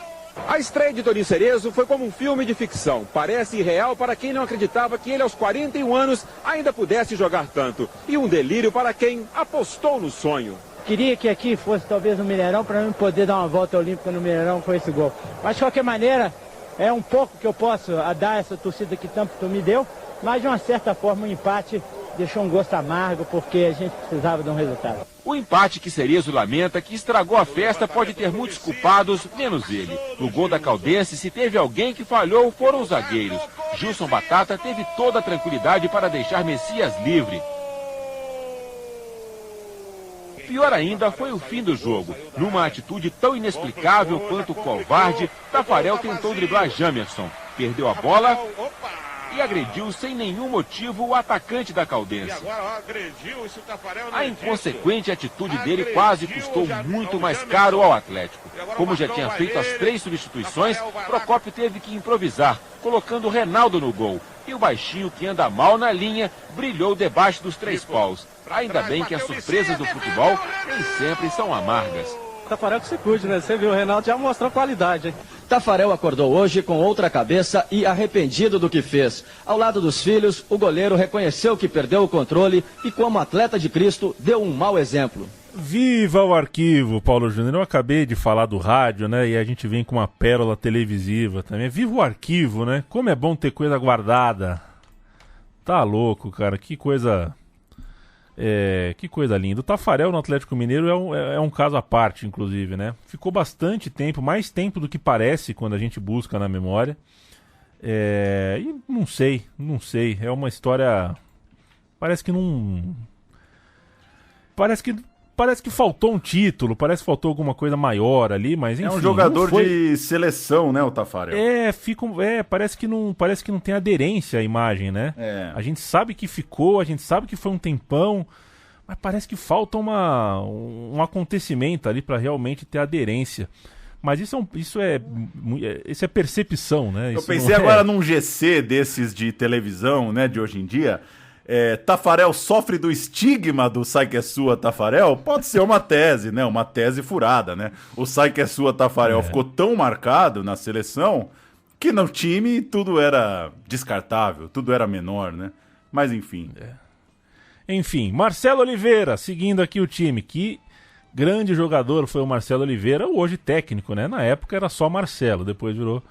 A estreia de Toninho Cerezo foi como um filme de ficção. Parece irreal para quem não acreditava que ele aos 41 anos ainda pudesse jogar tanto. E um delírio para quem apostou no sonho. Queria que aqui fosse talvez no Mineirão para eu poder dar uma volta olímpica no Mineirão com esse gol. Mas de qualquer maneira, é um pouco que eu posso dar essa torcida que tanto me deu, mas de uma certa forma o empate deixou um gosto amargo porque a gente precisava de um resultado. O empate que Cerezo lamenta, que estragou a festa, pode ter muitos culpados, menos ele. No gol da Caldense, se teve alguém que falhou, foram os zagueiros. Gilson Batata teve toda a tranquilidade para deixar Messias livre. Pior ainda foi o fim do jogo. Numa atitude tão inexplicável quanto covarde, Taffarel tentou driblar Jamerson. Perdeu a bola e agrediu sem nenhum motivo o atacante da Caldense. A inconsequente atitude dele quase custou muito mais caro ao Atlético. Como já tinha feito as 3 substituições, Procópio teve que improvisar, colocando Reinaldo no gol. E o baixinho, que anda mal na linha, brilhou debaixo dos 3 paus. Ainda bem que as surpresas do futebol nem sempre são amargas. Taffarel que se cuide, né? Você viu, o Reinaldo já mostrou qualidade, hein? Taffarel acordou hoje com outra cabeça e arrependido do que fez. Ao lado dos filhos, o goleiro reconheceu que perdeu o controle e, como atleta de Cristo, deu um mau exemplo. Viva o arquivo, Paulo Júnior. Eu acabei de falar do rádio, né? E a gente vem com uma pérola televisiva também. Viva o arquivo, né? Como é bom ter coisa guardada. Tá louco, cara. Que coisa linda. O Taffarel no Atlético Mineiro é um caso à parte, inclusive, né? Ficou bastante tempo, mais tempo do que parece quando a gente busca na memória. E não sei. É uma história... Parece que faltou um título, parece que faltou alguma coisa maior ali, mas enfim. É um jogador de seleção, né, o Taffarel? Parece que não tem aderência à imagem, né? A gente sabe que ficou, a gente sabe que foi um tempão, mas parece que falta um acontecimento ali para realmente ter aderência. Mas isso é percepção, né? Eu pensei agora num GC desses de televisão, né, de hoje em dia. Taffarel sofre do estigma do Sai que é Sua, Taffarel? Pode ser uma tese, né? Uma tese furada, né? O Sai que é Sua, Taffarel ficou tão marcado na seleção que no time tudo era descartável, tudo era menor, né? Mas enfim. Enfim, Marcelo Oliveira, seguindo aqui o time. Que grande jogador foi o Marcelo Oliveira, hoje técnico, né? Na época era só Marcelo, depois virou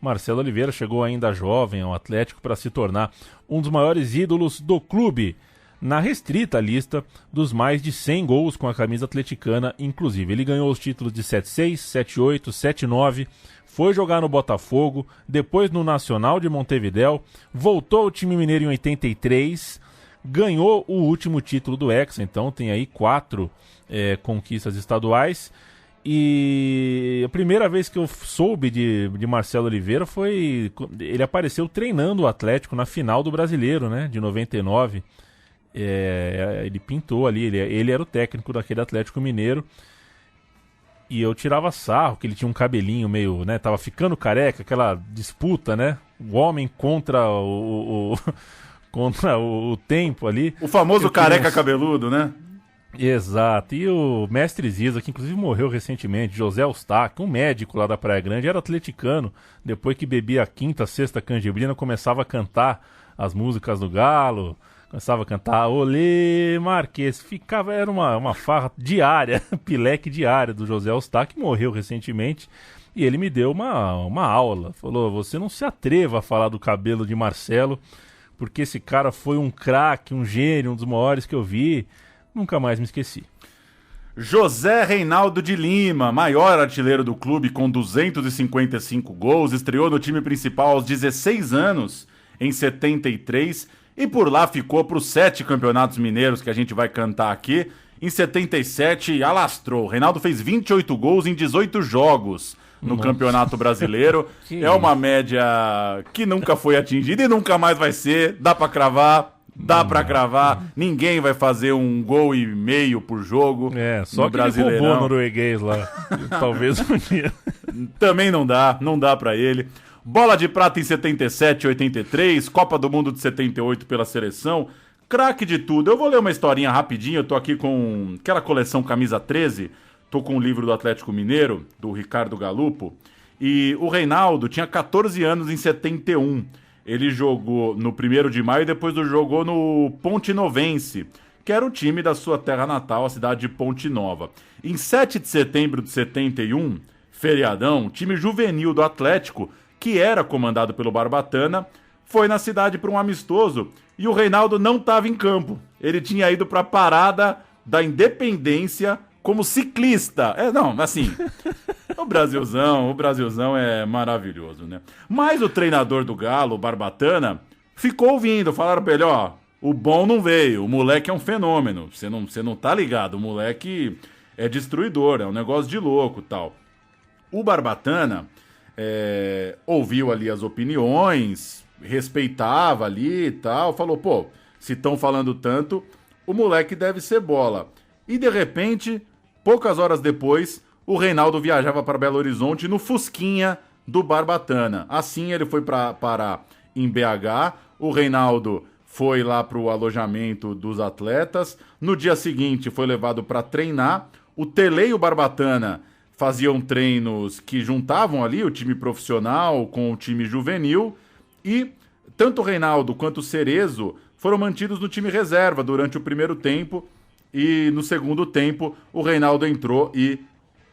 Marcelo Oliveira, chegou ainda jovem ao Atlético para se tornar um dos maiores ídolos do clube, na restrita lista dos mais de 100 gols com a camisa atleticana, inclusive. Ele ganhou os títulos de 7-6, 7-8, 7-9, foi jogar no Botafogo, depois no Nacional de Montevidéu, voltou ao time mineiro em 83, ganhou o último título do Hexa, então tem aí 4 conquistas estaduais. E a primeira vez que eu soube de Marcelo Oliveira foi... Ele apareceu treinando o Atlético na final do Brasileiro, né? De 99. Ele pintou ali, ele era o técnico daquele Atlético Mineiro. E eu tirava sarro, que ele tinha um cabelinho meio, né? Tava ficando careca, aquela disputa, né? O homem contra contra o tempo ali. O famoso careca cabeludo, né? Exato. E o mestre Ziza, que inclusive morreu recentemente, José Eustáquio, um médico lá da Praia Grande, era atleticano. Depois que bebia a quinta, sexta canjibrina, começava a cantar as músicas do Galo. Começava a cantar Olê Marquês. Era uma farra diária, pileque diária do José Eustáquio, que morreu recentemente. E ele me deu uma aula. Falou, você não se atreva a falar do cabelo de Marcelo, porque esse cara foi um craque, um gênio, um dos maiores que eu vi. Nunca mais me esqueci. José Reinaldo de Lima, maior artilheiro do clube com 255 gols, estreou no time principal aos 16 anos, em 73, e por lá ficou para os 7 campeonatos mineiros que a gente vai cantar aqui. Em 77, alastrou. Reinaldo fez 28 gols em 18 jogos no Campeonato Brasileiro. É uma média que nunca foi atingida e nunca mais vai ser. Dá para cravar. Dá pra cravar, ninguém vai fazer 1,5 gol por jogo. Só que ele roubou o norueguês lá. Talvez um dia. Também não dá pra ele. Bola de prata em 77 e 83, Copa do Mundo de 78 pela seleção. Craque de tudo. Eu vou ler uma historinha rapidinho, eu tô aqui com aquela coleção Camisa 13, tô com um livro do Atlético Mineiro, do Ricardo Galupo, e o Reinaldo tinha 14 anos em 71. Ele jogou no 1º de maio e depois jogou no Ponte Novense, que era o time da sua terra natal, a cidade de Ponte Nova. Em 7 de setembro de 71, feriadão, o time juvenil do Atlético, que era comandado pelo Barbatana, foi na cidade para um amistoso e o Reinaldo não estava em campo. Ele tinha ido para a parada da Independência como ciclista. O Brasilzão é maravilhoso, né? Mas o treinador do Galo, o Barbatana, ficou ouvindo. Falaram pra ele, o bom não veio, o moleque é um fenômeno. Você não tá ligado, o moleque é destruidor, é um negócio de louco e tal. O Barbatana ouviu ali as opiniões, respeitava ali e tal, falou, se estão falando tanto, o moleque deve ser bola. E de repente, poucas horas depois, o Reinaldo viajava para Belo Horizonte no Fusquinha do Barbatana. Assim ele foi parar em BH. O Reinaldo foi lá para o alojamento dos atletas. No dia seguinte foi levado para treinar. O Tele e o Barbatana faziam treinos que juntavam ali o time profissional com o time juvenil. E tanto o Reinaldo quanto o Cerezo foram mantidos no time reserva durante o primeiro tempo. E no segundo tempo o Reinaldo entrou e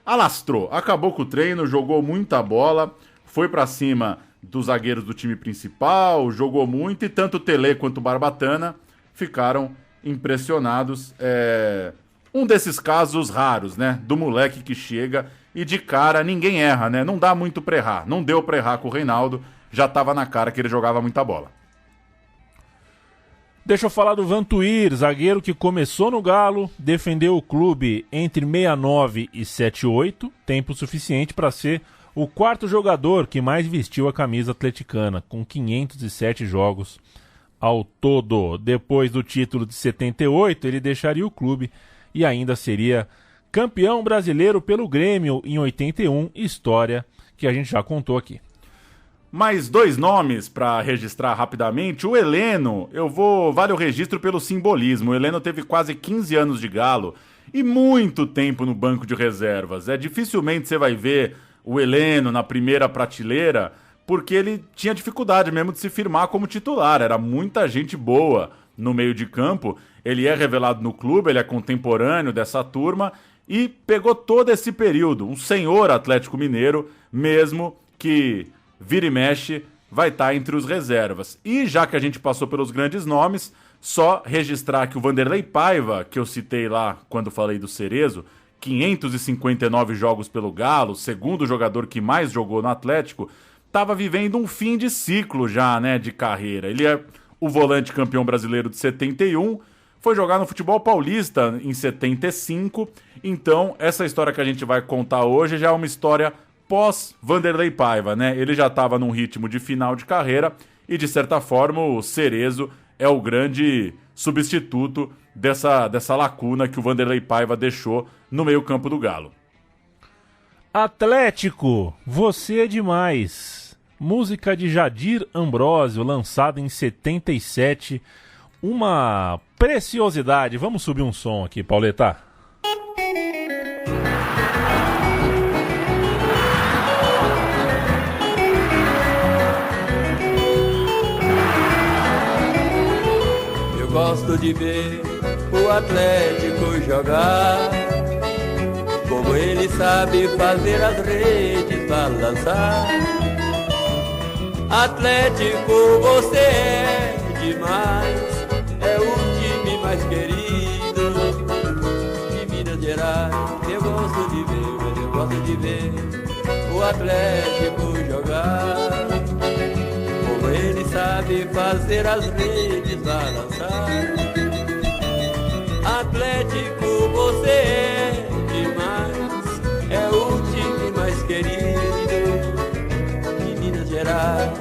alastrou, acabou com o treino, jogou muita bola, foi pra cima dos zagueiros do time principal, jogou muito e tanto o Tele quanto o Barbatana ficaram impressionados. Um desses casos raros, né, do moleque que chega e de cara ninguém erra, né, não dá muito pra errar, não deu pra errar com o Reinaldo, já tava na cara que ele jogava muita bola. Deixa eu falar do Vantuir, zagueiro que começou no Galo, defendeu o clube entre 69 e 78, tempo suficiente para ser o 4º jogador que mais vestiu a camisa atleticana, com 507 jogos ao todo. Depois do título de 78, ele deixaria o clube e ainda seria campeão brasileiro pelo Grêmio em 81, história que a gente já contou aqui. Mais 2 nomes para registrar rapidamente. O Heleno, vale o registro pelo simbolismo. O Heleno teve quase 15 anos de Galo e muito tempo no banco de reservas. Dificilmente você vai ver o Heleno na primeira prateleira, porque ele tinha dificuldade mesmo de se firmar como titular. Era muita gente boa no meio de campo. Ele é revelado no clube, ele é contemporâneo dessa turma e pegou todo esse período. Um senhor Atlético Mineiro, mesmo que vira e mexe, vai estar entre os reservas. E já que a gente passou pelos grandes nomes, só registrar que o Vanderlei Paiva, que eu citei lá quando falei do Cerezo, 559 jogos pelo Galo, segundo jogador que mais jogou no Atlético, estava vivendo um fim de ciclo já, né, de carreira. Ele é o volante campeão brasileiro de 71, foi jogar no futebol paulista em 75, então essa história que a gente vai contar hoje já é uma história pós-Vanderlei Paiva, né? Ele já estava num ritmo de final de carreira e, de certa forma, o Cerezo é o grande substituto dessa lacuna que o Vanderlei Paiva deixou no meio-campo do Galo. Atlético, você é demais. Música de Jadir Ambrósio, lançada em 77. Uma preciosidade. Vamos subir um som aqui, Pauleta. Eu gosto de ver o Atlético jogar, como ele sabe fazer as redes balançar. Atlético, você é demais, é o time mais querido de Minas Gerais. Eu gosto de ver, mas eu gosto de ver o Atlético jogar, como ele sabe fazer as redes balançar. Atlético, você é demais, é o time mais querido de Minas Gerais.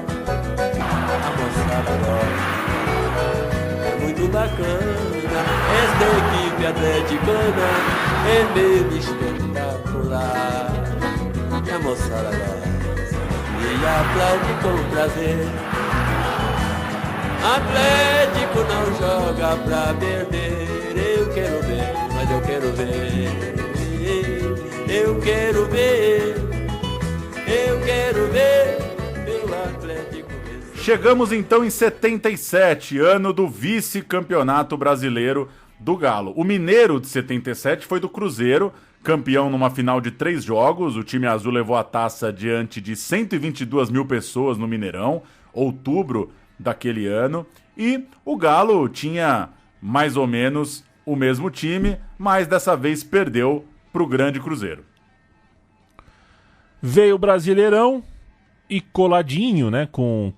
A moçada gosta, é muito bacana, esta equipe atleticana é meio espetacular. E a moçada gosta e aplaude com prazer. Atlético não joga pra perder, eu quero ver, mas eu quero ver. Eu quero ver, eu quero ver pelo Atlético. Chegamos então em 77, ano do vice-campeonato brasileiro do Galo. O Mineiro de 77 foi do Cruzeiro, campeão numa final de 3 jogos. O time azul levou a taça diante de 122 mil pessoas no Mineirão, outubro daquele ano. E o Galo tinha mais ou menos o mesmo time, mas dessa vez perdeu para o grande Cruzeiro. Veio o Brasileirão e coladinho, né, com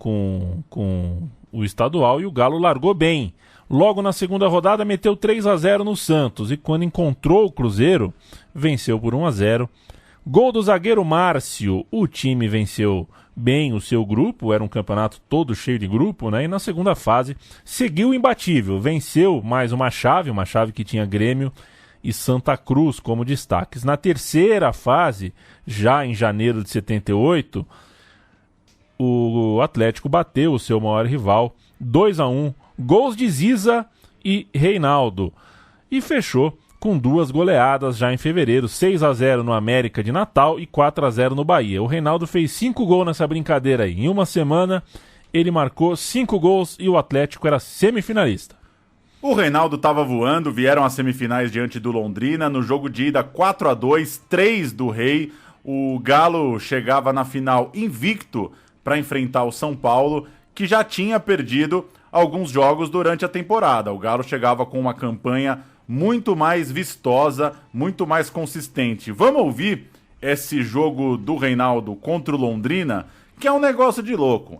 o estadual, e o Galo largou bem. Logo na segunda rodada meteu 3-0 no Santos, e quando encontrou o Cruzeiro, venceu por 1-0. Gol do zagueiro Márcio, o time venceu bem o seu grupo, era um campeonato todo cheio de grupo, né? E na segunda fase seguiu imbatível, venceu mais uma chave que tinha Grêmio e Santa Cruz como destaques. Na terceira fase, já em janeiro de 78, o Atlético bateu o seu maior rival, 2-1, gols de Ziza e Reinaldo, e fechou com 2 goleadas já em fevereiro, 6-0 no América de Natal e 4-0 no Bahia. O Reinaldo fez 5 gols nessa brincadeira aí. Em uma semana, ele marcou 5 gols e o Atlético era semifinalista. O Reinaldo estava voando, vieram às semifinais diante do Londrina. No jogo de ida, 4-2, 3 do Rei. O Galo chegava na final invicto para enfrentar o São Paulo, que já tinha perdido alguns jogos durante a temporada. O Galo chegava com uma campanha muito mais vistosa, muito mais consistente. Vamos ouvir esse jogo do Reinaldo contra o Londrina, que é um negócio de louco.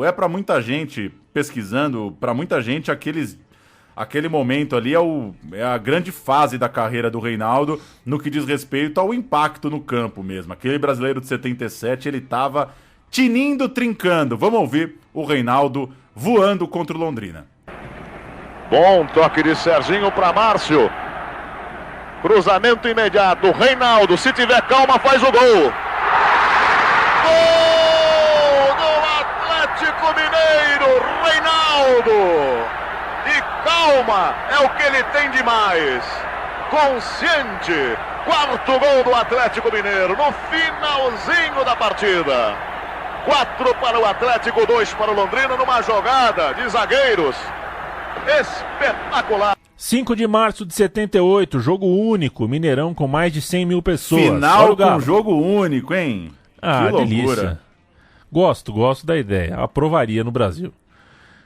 É para muita gente, pesquisando, para muita gente aquele momento ali é a grande fase da carreira do Reinaldo no que diz respeito ao impacto no campo mesmo. Aquele brasileiro de 77, ele estava tinindo, trincando. Vamos ouvir o Reinaldo voando contra o Londrina. Bom toque de Serginho para Márcio. Cruzamento imediato. Reinaldo, se tiver calma, faz o gol. Gol do Atlético Mineiro, Reinaldo. E calma é o que ele tem de mais. Consciente. Quarto gol do Atlético Mineiro no finalzinho da partida. 4 para o Atlético, 2 para o Londrina, numa jogada de zagueiros espetacular. 5 de março de 78, jogo único, Mineirão com mais de 100 mil pessoas. Final com jogo único, hein? Ah, que delícia. Gosto da ideia. Aprovaria no Brasil.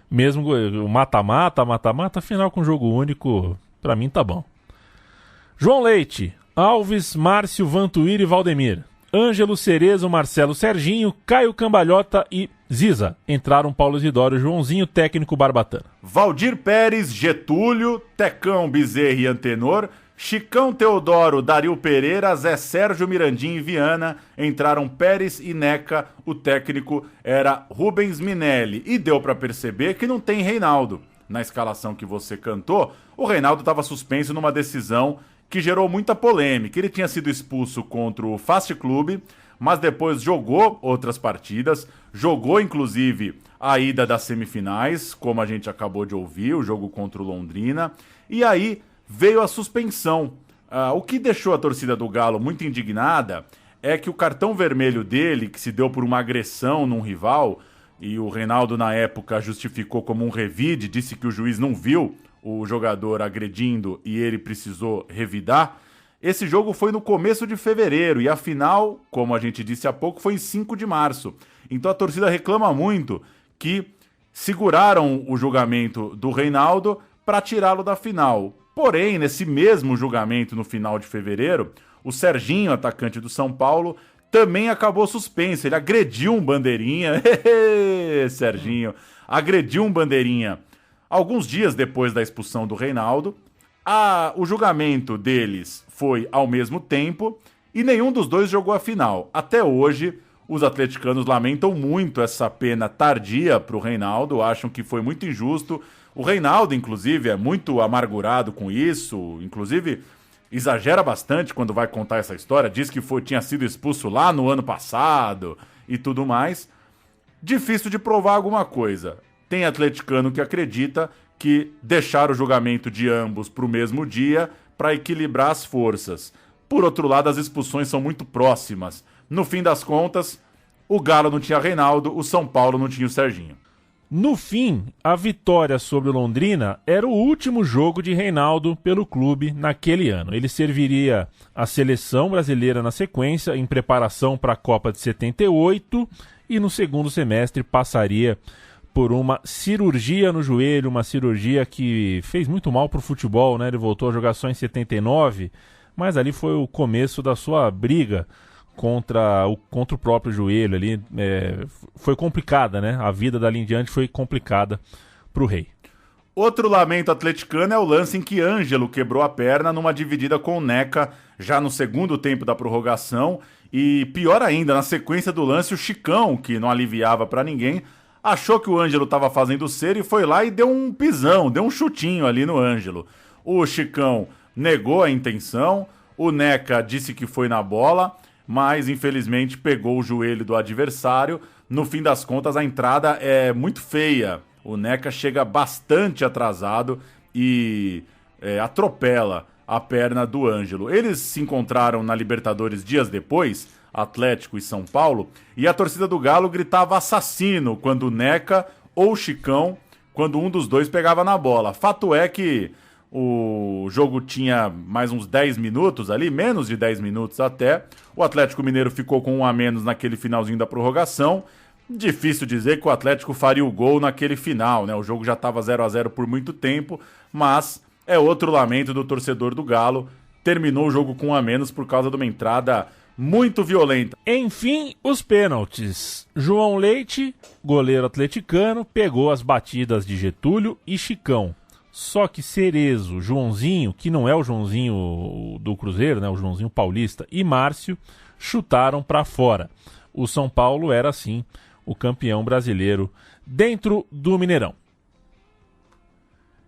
Mesmo o mata-mata, final com jogo único, pra mim tá bom. João Leite, Alves, Márcio, Vantuír e Valdemir. Ângelo, Cerezo, Marcelo, Serginho, Caio Cambalhota e Ziza. Entraram Paulo Isidoro, Joãozinho, técnico Barbatana. Valdir Pérez, Getúlio, Tecão, Bezerra e Antenor, Chicão, Teodoro, Dario Pereira, Zé Sérgio, Mirandinho e Viana. Entraram Pérez e Neca, o técnico era Rubens Minelli. E deu pra perceber que não tem Reinaldo. Na escalação que você cantou, o Reinaldo estava suspenso numa decisão que gerou muita polêmica. Ele tinha sido expulso contra o Fast Club, mas depois jogou outras partidas, jogou inclusive a ida das semifinais, como a gente acabou de ouvir, o jogo contra o Londrina, e aí veio a suspensão. O que deixou a torcida do Galo muito indignada é que o cartão vermelho dele, que se deu por uma agressão num rival, e o Reinaldo na época justificou como um revide, disse que o juiz não viu o jogador agredindo e ele precisou revidar. Esse jogo foi no começo de fevereiro e a final, como a gente disse há pouco, foi em 5 de março. Então a torcida reclama muito que seguraram o julgamento do Reinaldo para tirá-lo da final. Porém, nesse mesmo julgamento no final de fevereiro, o Serginho, atacante do São Paulo, também acabou suspenso. Ele agrediu um bandeirinha. Serginho, agrediu um bandeirinha. Alguns dias depois da expulsão do Reinaldo, o julgamento deles foi ao mesmo tempo e nenhum dos dois jogou a final. Até hoje, os atleticanos lamentam muito essa pena tardia para o Reinaldo, acham que foi muito injusto. O Reinaldo, inclusive, é muito amargurado com isso, inclusive exagera bastante quando vai contar essa história, diz que tinha sido expulso lá no ano passado e tudo mais. Difícil de provar alguma coisa. Tem atleticano que acredita que deixar o julgamento de ambos para o mesmo dia para equilibrar as forças. Por outro lado, as expulsões são muito próximas. No fim das contas, o Galo não tinha Reinaldo, o São Paulo não tinha o Serginho. No fim, a vitória sobre o Londrina era o último jogo de Reinaldo pelo clube naquele ano. Ele serviria a seleção brasileira na sequência, em preparação para a Copa de 78, e no segundo semestre passaria por uma cirurgia no joelho, uma cirurgia que fez muito mal para o futebol, né? Ele voltou a jogar só em 79, mas ali foi o começo da sua briga contra o próprio joelho ali. Foi complicada, né? A vida dali em diante foi complicada pro Rei. Outro lamento atleticano é o lance em que Ângelo quebrou a perna numa dividida com o Neca, já no segundo tempo da prorrogação, e pior ainda, na sequência do lance, o Chicão, que não aliviava pra ninguém, achou que o Ângelo estava fazendo cera e foi lá e deu um pisão, deu um chutinho ali no Ângelo. O Chicão negou a intenção, o Neca disse que foi na bola, mas infelizmente pegou o joelho do adversário. No fim das contas, a entrada é muito feia. O Neca chega bastante atrasado e atropela a perna do Ângelo. Eles se encontraram na Libertadores dias depois, Atlético e São Paulo, e a torcida do Galo gritava assassino quando o Neca ou o Chicão, quando um dos dois pegava na bola. Fato é que o jogo tinha mais uns 10 minutos ali, menos de 10 minutos até. O Atlético Mineiro ficou com 1 a menos naquele finalzinho da prorrogação. Difícil dizer que o Atlético faria o gol naquele final, né? O jogo já estava 0 a 0 por muito tempo, mas é outro lamento do torcedor do Galo. Terminou o jogo com 1 a menos por causa de uma entrada muito violenta. Enfim, os pênaltis. João Leite, goleiro atleticano, pegou as batidas de Getúlio e Chicão. Só que Cerezo, Joãozinho, que não é o Joãozinho do Cruzeiro, né, o Joãozinho Paulista, e Márcio chutaram para fora. O São Paulo era, assim, o campeão brasileiro dentro do Mineirão.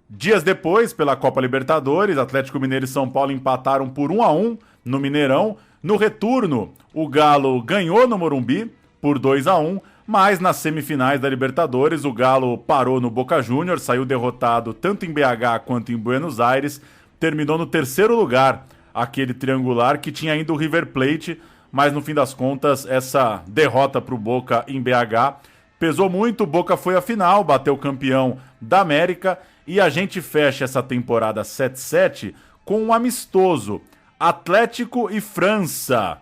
Dias depois, pela Copa Libertadores, Atlético Mineiro e São Paulo empataram por 1 a 1 no Mineirão. No retorno, o Galo ganhou no Morumbi por 2 a 1, mas nas semifinais da Libertadores, o Galo parou no Boca Juniors, saiu derrotado tanto em BH quanto em Buenos Aires, terminou no 3º lugar, aquele triangular que tinha ainda o River Plate, mas no fim das contas, essa derrota para o Boca em BH pesou muito. O Boca foi à final, bateu o campeão da América, e a gente fecha essa temporada 7-7 com um amistoso, Atlético e França.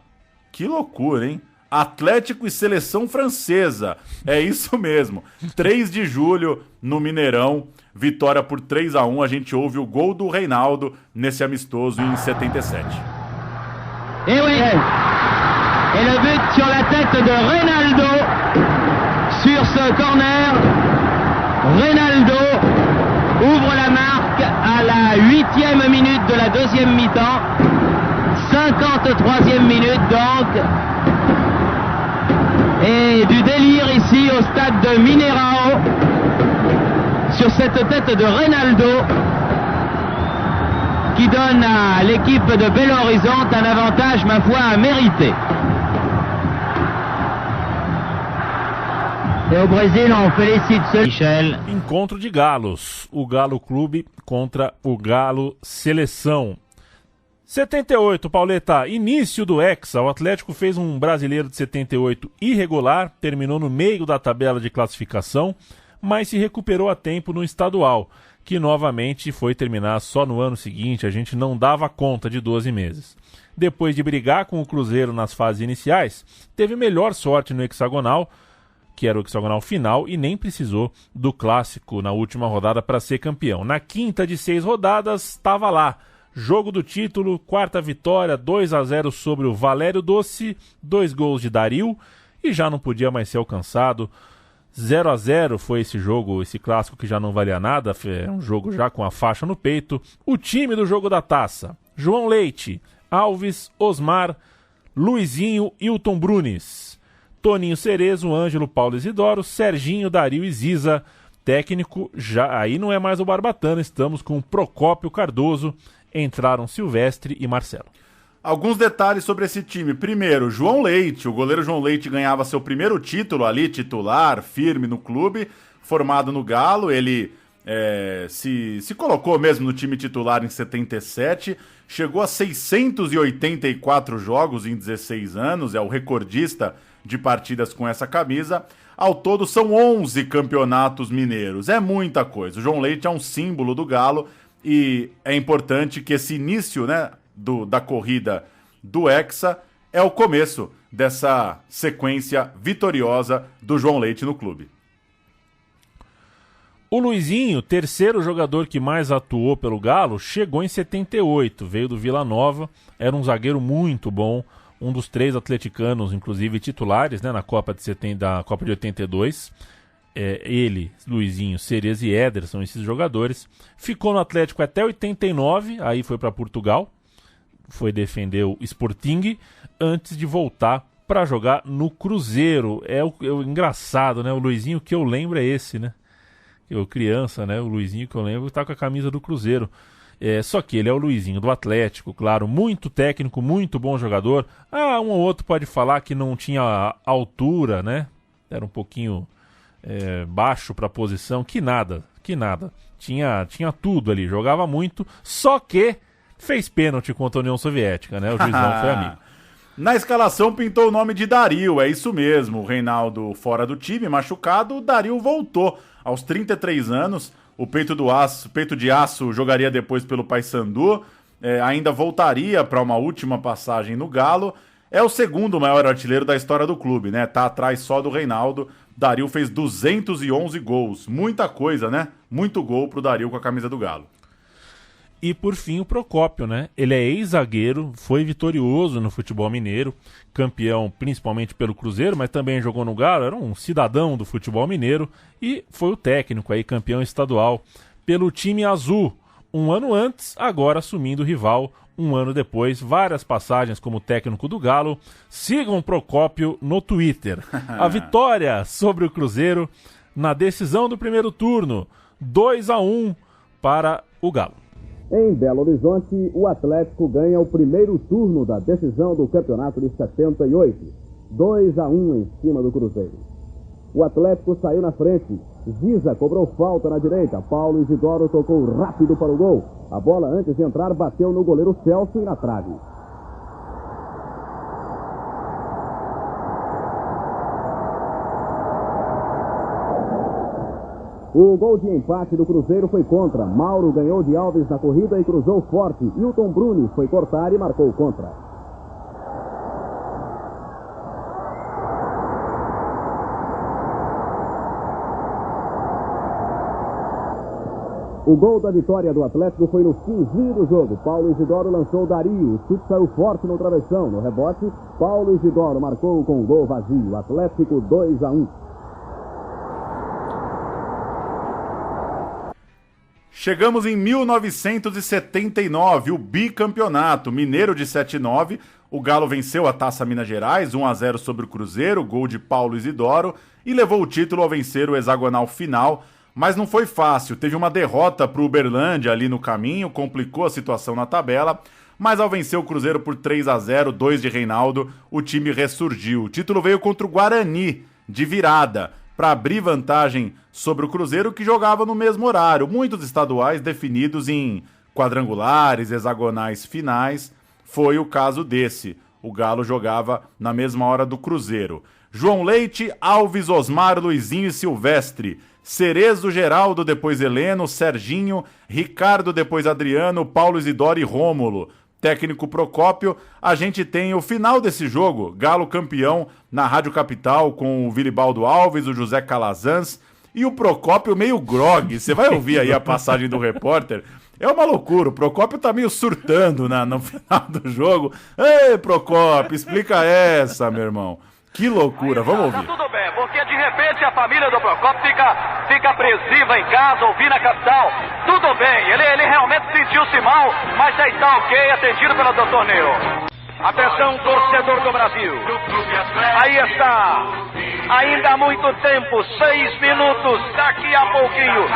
Que loucura, hein? Atlético e seleção francesa. É isso mesmo. 3 de julho no Mineirão. Vitória por 3 a 1. A gente ouve o gol do Reinaldo nesse amistoso em 77. Et oui. Et le but sur la tête de Reinaldo. Sur ce corner. Reinaldo ouvre la marque à la 8e minute de la deuxième mi-temps. 53e minute donc. Et du délire ici au stade de Mineirão sur cette tête de Reinaldo. qui donne à l'équipe de Belo Horizonte un avantage, ma foi, mérité. Et au Brésil, on félicite ceux... Michel. Encontro de galos. O Galo Clube contra o Galo Seleção. 78, Pauleta, início do Hexa. O Atlético fez um brasileiro de 78 irregular, terminou no meio da tabela de classificação, mas se recuperou a tempo no estadual, que novamente foi terminar só no ano seguinte. A gente não dava conta de 12 meses. Depois de brigar com o Cruzeiro nas fases iniciais, teve melhor sorte no hexagonal, que era o hexagonal final, e nem precisou do clássico na última rodada para ser campeão. Na quinta de 6 rodadas, estava lá. Jogo do título, quarta vitória, 2-0 sobre o Valério Doce, 2 gols de Dario, e já não podia mais ser alcançado. 0-0 foi esse jogo, esse clássico que já não valia nada, é um jogo já com a faixa no peito. O time do jogo da taça: João Leite, Alves, Osmar, Luizinho, Hilton Brunes, Toninho Cerezo, Ângelo, Paulo Isidoro, Serginho, Dario e Ziza. Técnico, já aí não é mais o Barbatana, estamos com o Procópio Cardoso. Entraram Silvestre e Marcelo. Alguns detalhes sobre esse time. Primeiro, João Leite. O goleiro João Leite ganhava seu primeiro título ali, titular, firme no clube, formado no Galo. Ele se colocou mesmo no time titular em 77. Chegou a 684 jogos em 16 anos. É o recordista de partidas com essa camisa. Ao todo, são 11 campeonatos mineiros. É muita coisa. O João Leite é um símbolo do Galo. E é importante que esse início, né, da corrida do Hexa é o começo dessa sequência vitoriosa do João Leite no clube. O Luizinho, terceiro jogador que mais atuou pelo Galo, chegou em 78, veio do Vila Nova, era um zagueiro muito bom, um dos 3 atleticanos, inclusive titulares, né, na Copa da Copa de 82. Ele, Luizinho, Cerezo e Éder são esses jogadores. Ficou no Atlético até 89, aí foi para Portugal, foi defender o Sporting, antes de voltar para jogar no Cruzeiro. É o engraçado, né? O Luizinho que eu lembro é esse, né? Eu criança, né? O Luizinho que eu lembro tá com a camisa do Cruzeiro. Só que ele é o Luizinho do Atlético, claro, muito técnico, muito bom jogador. Um ou outro pode falar que não tinha altura, né? Era um pouquinho baixo para a posição, que nada. Tinha tudo ali, jogava muito, só que fez pênalti contra a União Soviética, né? O juizão foi amigo. Na escalação pintou o nome de Dario, é isso mesmo. O Reinaldo fora do time, machucado, o Dario voltou aos 33 anos. O peito de aço jogaria depois pelo Paysandu, ainda voltaria para uma última passagem no Galo. É o segundo maior artilheiro da história do clube, né? Tá atrás só do Reinaldo. Dario fez 211 gols. Muita coisa, né? Muito gol pro Dario com a camisa do Galo. E por fim o Procópio, né? Ele é ex-zagueiro, foi vitorioso no futebol mineiro, campeão principalmente pelo Cruzeiro, mas também jogou no Galo, era um cidadão do futebol mineiro e foi o técnico aí, campeão estadual pelo time azul. Um ano antes, agora assumindo o rival. Um ano depois, várias passagens como técnico do Galo. Sigam o Procópio no Twitter. A vitória sobre o Cruzeiro na decisão do primeiro turno, 2-1 para o Galo. Em Belo Horizonte, o Atlético ganha o primeiro turno da decisão do campeonato de 78, 2-1 em cima do Cruzeiro. O Atlético saiu na frente. Ziza cobrou falta na direita. Paulo Isidoro tocou rápido para o gol. A bola, antes de entrar, bateu no goleiro Celso e na trave. O gol de empate do Cruzeiro foi contra. Mauro ganhou de Alves na corrida e cruzou forte. Hilton Brunes foi cortar e marcou contra. O gol da vitória do Atlético foi no finzinho do jogo. Paulo Isidoro lançou Dario. O chute saiu forte no travessão. No rebote, Paulo Isidoro marcou com gol vazio. Atlético 2-1. Chegamos em 1979, o bicampeonato mineiro de 79. O Galo venceu a Taça Minas Gerais, 1-0 sobre o Cruzeiro, gol de Paulo Isidoro, e levou o título ao vencer o hexagonal final. mas não foi fácil. Teve uma derrota para o Uberlândia ali no caminho, complicou a situação na tabela, mas ao vencer o Cruzeiro por 3-0, 2 de Reinaldo, o time ressurgiu. O título veio contra o Guarani, de virada, para abrir vantagem sobre o Cruzeiro, que jogava no mesmo horário. Muitos estaduais definidos em quadrangulares, hexagonais finais. Foi o caso desse. O Galo jogava na mesma hora do Cruzeiro. João Leite, Alves, Osmar, Luizinho e Silvestre. Cerezo, Geraldo, depois Heleno, Serginho, Ricardo, depois Adriano, Paulo Isidoro e Rômulo. Técnico Procópio. A gente tem o final desse jogo, Galo campeão na Rádio Capital, com o Vilibaldo Alves, o José Calazans e o Procópio meio grogue. Você vai ouvir aí a passagem do repórter. É uma loucura, o Procópio tá meio surtando no final do jogo. Ei, Procópio, explica essa, meu irmão. Que loucura, vamos ouvir. Tá tudo bem, porque de repente a família do Procópio fica apreensiva em casa, ouvindo a capital. Tudo bem, ele realmente sentiu-se mal, mas já está ok, atendido pelo Dr. Neu. Atenção, torcedor do Brasil. Aí está. Ainda há muito tempo, 6 minutos, daqui a pouquinho.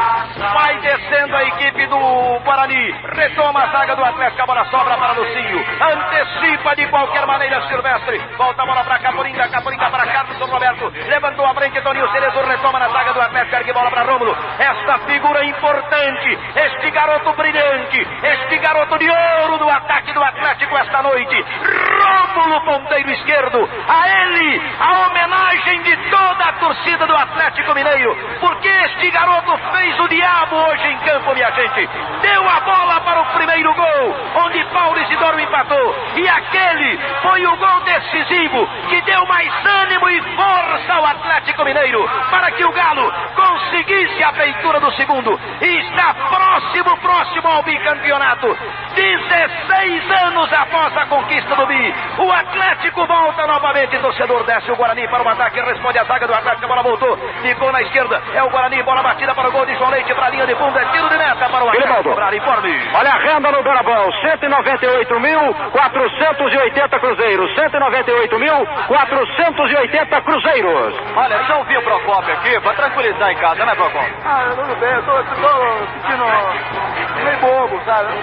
Vai descendo a equipe do Guarani. Retoma a zaga do Atlético, a bola sobra para Lucinho. Antecipa de qualquer maneira Silvestre. Volta a bola para Caporinga, Caporinga para Carlos Roberto. Levantou a frente, Toninho Cerezo retoma na zaga do Atlético, ergue bola para Rômulo. Esta figura importante, este garoto brilhante, este garoto de ouro do ataque do Atlético esta noite. Rômulo, ponteiro esquerdo. A ele, a homenagem de toda a torcida do Atlético Mineiro, porque este garoto fez o diabo hoje em campo, minha gente. Deu a bola para o primeiro gol, onde Paulo Isidoro empatou, e aquele foi o gol decisivo que deu mais ânimo e força ao Atlético Mineiro para que o Galo conseguisse a feitura do segundo e está próximo ao bicampeonato. 16 anos após a conquista do bi, o Atlético volta novamente. Torcedor, desce o Guarani para o ataque, responde a zaga do Atlético, a bola voltou, ficou na esquerda, é o Guarani, bola batida para o gol de João Leite, para a linha de fundo, é tiro de meta para o Atlético cobrar, informe. Olha a renda no Garabão, 198.480 cruzeiros, 198.480 cruzeiros. Olha, já ouvi o Procópio aqui, para tranquilizar em casa, né, Procópio? Tudo bem, eu tô sentindo meio bobo, sabe?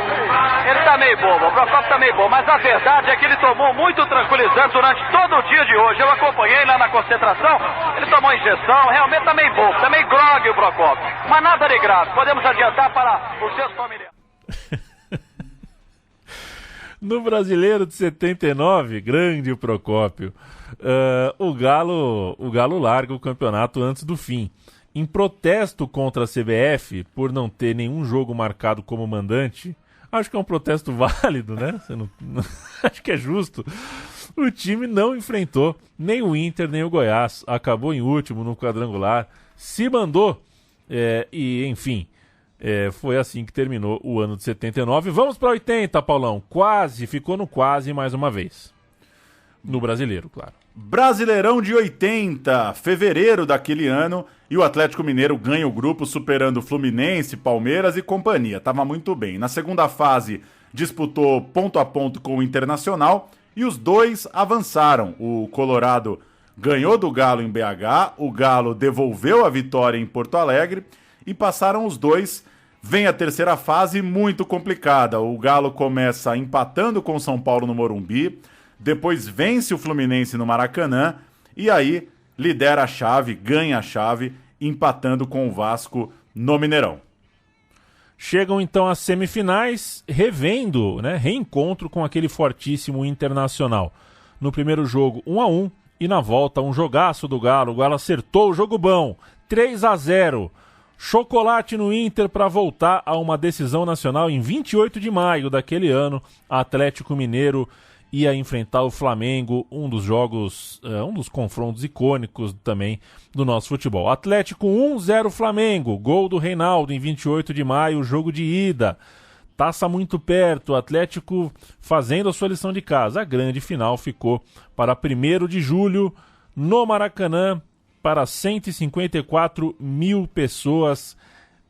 Ele tá meio bobo, o Procópio tá meio bobo, mas a verdade é que ele tomou muito tranquilizante durante todo o dia de hoje. Eu acompanhei lá na concentração, ele tomou injeção, realmente tá meio bobo, tá meio grogue o Procópio. Mas nada de grave, podemos adiantar para os seus familiares. No Brasileiro de 79, grande o Procópio, o Galo larga o campeonato antes do fim. Em protesto contra a CBF por não ter nenhum jogo marcado como mandante, acho que é um protesto válido, né? Acho que é justo. O time não enfrentou nem o Inter, nem o Goiás. Acabou em último no quadrangular. Se mandou. E, enfim, foi assim que terminou o ano de 79. Vamos para 80, Paulão. Ficou no quase mais uma vez. No Brasileiro, claro. Brasileirão de 80, fevereiro daquele ano, e o Atlético Mineiro ganha o grupo superando Fluminense, Palmeiras e companhia. Tava muito bem. Na segunda fase, disputou ponto a ponto com o Internacional e os dois avançaram. O Colorado ganhou do Galo em BH, o Galo devolveu a vitória em Porto Alegre e passaram os dois. Vem a terceira fase muito complicada. O Galo começa empatando com o São Paulo no Morumbi, depois vence o Fluminense no Maracanã e aí lidera a chave, ganha a chave, empatando com o Vasco no Mineirão. Chegam então as semifinais, reencontro com aquele fortíssimo Internacional. No primeiro jogo 1-1 e na volta um jogaço do Galo. O Galo acertou o jogo bom, 3-0. Chocolate no Inter para voltar a uma decisão nacional em 28 de maio daquele ano. Atlético Mineiro ia enfrentar o Flamengo, um dos confrontos icônicos também do nosso futebol. Atlético 1-0 Flamengo, gol do Reinaldo em 28 de maio, jogo de ida. Taça muito perto, Atlético fazendo a sua lição de casa. A grande final ficou para 1º de julho no Maracanã, para 154 mil pessoas.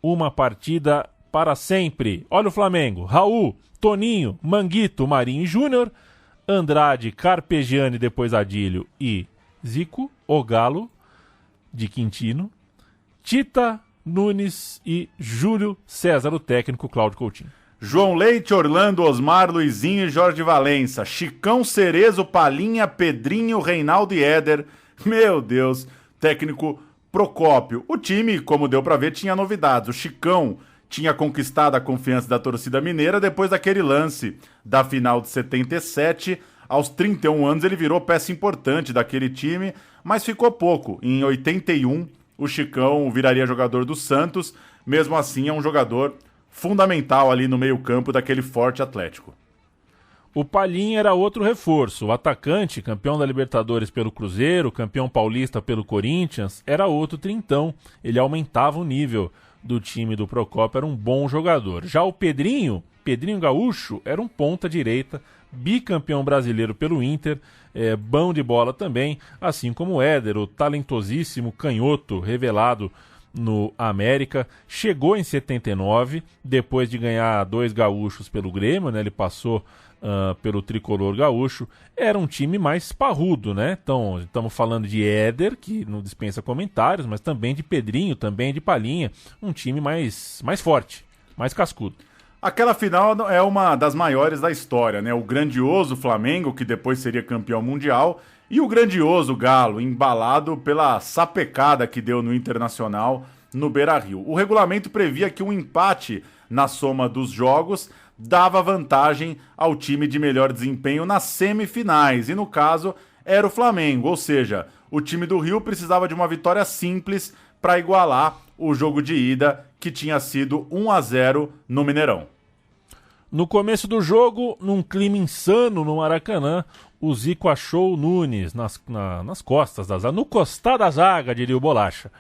Uma partida para sempre. Olha o Flamengo, Raul, Toninho, Manguito, Marinho e Júnior, Andrade, Carpegiani, depois Adílio e Zico, o Galo de Quintino, Tita, Nunes e Júlio César, o técnico Cláudio Coutinho. João Leite, Orlando, Osmar, Luizinho e Jorge Valença. Chicão, Cerezo, Palinha, Pedrinho, Reinaldo e Éder. Meu Deus, técnico Procópio. O time, como deu pra ver, tinha novidades. O Chicão tinha conquistado a confiança da torcida mineira depois daquele lance da final de 77. Aos 31 anos ele virou peça importante daquele time, mas ficou pouco. Em 81, o Chicão viraria jogador do Santos. Mesmo assim, é um jogador fundamental ali no meio-campo daquele forte Atlético. O Palinha era outro reforço. O atacante, campeão da Libertadores pelo Cruzeiro, campeão paulista pelo Corinthians, era outro trintão. Ele aumentava o nível do time do Procópio, era um bom jogador. Já o Pedrinho Gaúcho, era um ponta-direita, bicampeão brasileiro pelo Inter, bom de bola também, assim como o Éder, o talentosíssimo canhoto revelado no América. Chegou em 79, depois de ganhar 2 gaúchos pelo Grêmio, né? Ele passou pelo tricolor gaúcho. Era um time mais parrudo, né? Então, estamos falando de Éder, que não dispensa comentários, mas também de Pedrinho, também de Palinha. Um time mais forte, mais cascudo. Aquela final é uma das maiores da história, né? O grandioso Flamengo, que depois seria campeão mundial, e o grandioso Galo, embalado pela sapecada que deu no Internacional no Beira-Rio. O regulamento previa que um empate na soma dos jogos dava vantagem ao time de melhor desempenho nas semifinais, e no caso era o Flamengo, ou seja, o time do Rio precisava de uma vitória simples para igualar o jogo de ida, que tinha sido 1-0 no Mineirão. No começo do jogo, num clima insano no Maracanã, o Zico achou o Nunes nas costas da zaga, no costar da zaga, diria o Bolacha.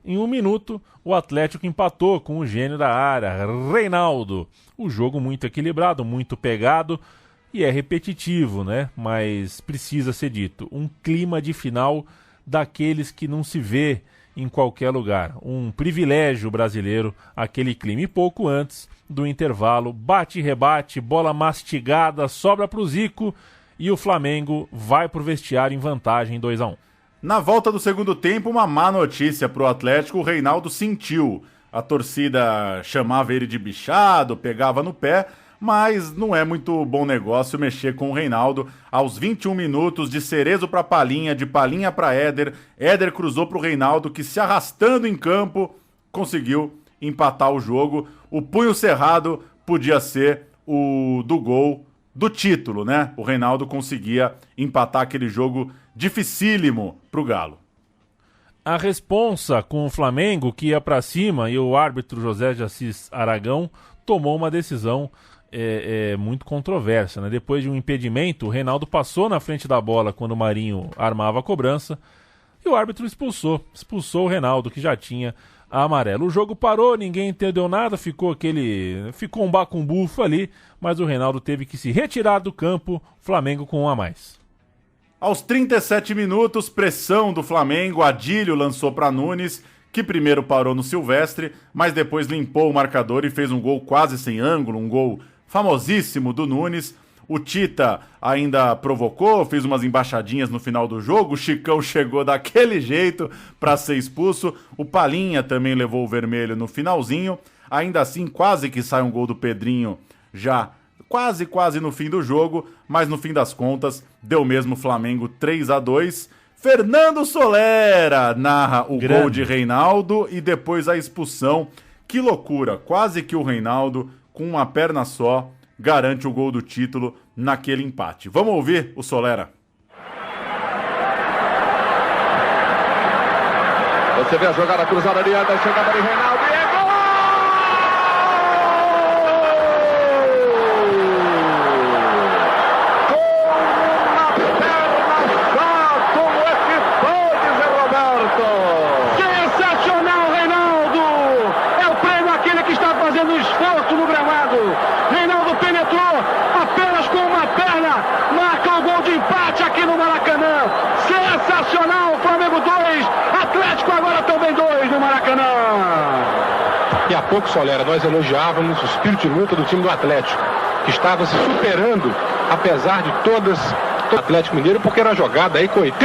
Em 1 minuto, o Atlético empatou com o gênio da área, Reinaldo. O jogo muito equilibrado, muito pegado e é repetitivo, né? Mas precisa ser dito. Um clima de final daqueles que não se vê em qualquer lugar. Um privilégio brasileiro, aquele clima. E pouco antes do intervalo, bate e rebate, bola mastigada, sobra para o Zico e o Flamengo vai para o vestiário em vantagem 2-1. Na volta do segundo tempo, uma má notícia para o Atlético, o Reinaldo sentiu. A torcida chamava ele de bichado, pegava no pé, mas não é muito bom negócio mexer com o Reinaldo. Aos 21 minutos, de Cerezo para Palinha, de Palinha para Éder, Éder cruzou para o Reinaldo, que se arrastando em campo, conseguiu empatar o jogo. O punho cerrado podia ser o do gol do título, né? O Reinaldo conseguia empatar aquele jogo dificílimo pro Galo. A responsa com o Flamengo, que ia para cima, e o árbitro José de Assis Aragão tomou uma decisão muito controversa, né? Depois de um impedimento, o Reinaldo passou na frente da bola quando o Marinho armava a cobrança e o árbitro expulsou o Reinaldo, que já tinha a amarelo. O jogo parou, ninguém entendeu nada, ficou um bacum-bufo ali, mas o Reinaldo teve que se retirar do campo, Flamengo com 1 a mais. Aos 37 minutos, pressão do Flamengo, Adílio lançou para Nunes, que primeiro parou no Silvestre, mas depois limpou o marcador e fez um gol quase sem ângulo, um gol famosíssimo do Nunes. O Tita ainda provocou, fez umas embaixadinhas no final do jogo, o Chicão chegou daquele jeito para ser expulso, o Palinha também levou o vermelho no finalzinho, ainda assim quase que sai um gol do Pedrinho já quase no fim do jogo, mas no fim das contas deu mesmo Flamengo 3-2. Fernando Solera narra o gol de Reinaldo e depois a expulsão. Que loucura, quase que o Reinaldo, com uma perna só, garante o gol do título naquele empate. Vamos ouvir o Solera. Você vê a jogada cruzada de Éder, chegada de Reinaldo e é gol! E há pouco, Solera, nós elogiávamos o espírito de luta do time do Atlético, que estava se superando, apesar de todas Atlético Mineiro, porque era uma jogada aí com 80% de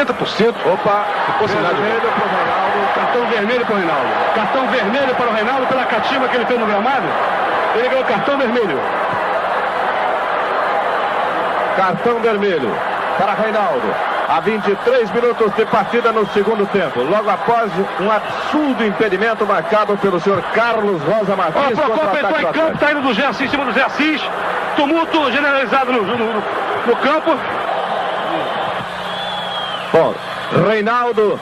possibilidade. Vermelho para o Reinaldo, cartão vermelho para o Reinaldo. Cartão vermelho para o Reinaldo pela catimba que ele fez no gramado. Ele ganhou cartão vermelho. Cartão vermelho para Reinaldo. Há 23 minutos de partida no segundo tempo. Logo após um absurdo impedimento marcado pelo senhor Carlos Rosa Martins. O Procopio entrou em campo, está indo do Zé Assis, em cima do Zé Assis. Tumulto generalizado no campo. Bom, Reinaldo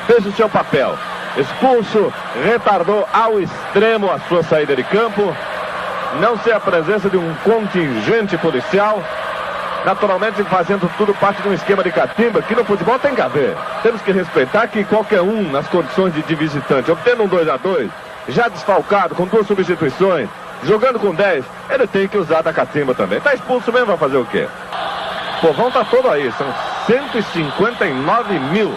fez o seu papel. Expulso, retardou ao extremo a sua saída de campo. Não sei a presença de um contingente policial. Naturalmente fazendo tudo parte de um esquema de catimba que no futebol tem que haver. Temos que respeitar que qualquer um, nas condições de visitante, obtendo um 2-2, já desfalcado, com 2 substituições, jogando com 10, ele tem que usar da catimba também. Tá expulso mesmo, vai fazer o quê? O povão tá todo aí, são 159 mil.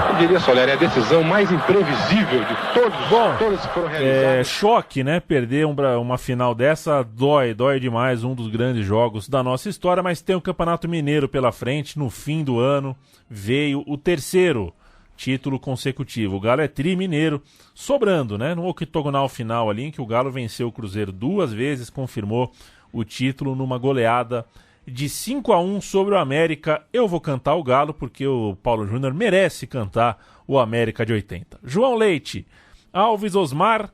Eu diria, Soler, é a decisão mais imprevisível de todos que foram realizados. Choque, né? Perder uma final dessa dói demais, um dos grandes jogos da nossa história, mas tem o Campeonato Mineiro pela frente. No fim do ano veio o 3º título consecutivo. O Galo é tri-mineiro, sobrando, né? No octogonal final ali, em que o Galo venceu o Cruzeiro 2 vezes, confirmou o título numa goleada de 5-1 sobre o América. Eu vou cantar o Galo porque o Paulo Júnior merece cantar o América de 80. João Leite, Alves Osmar,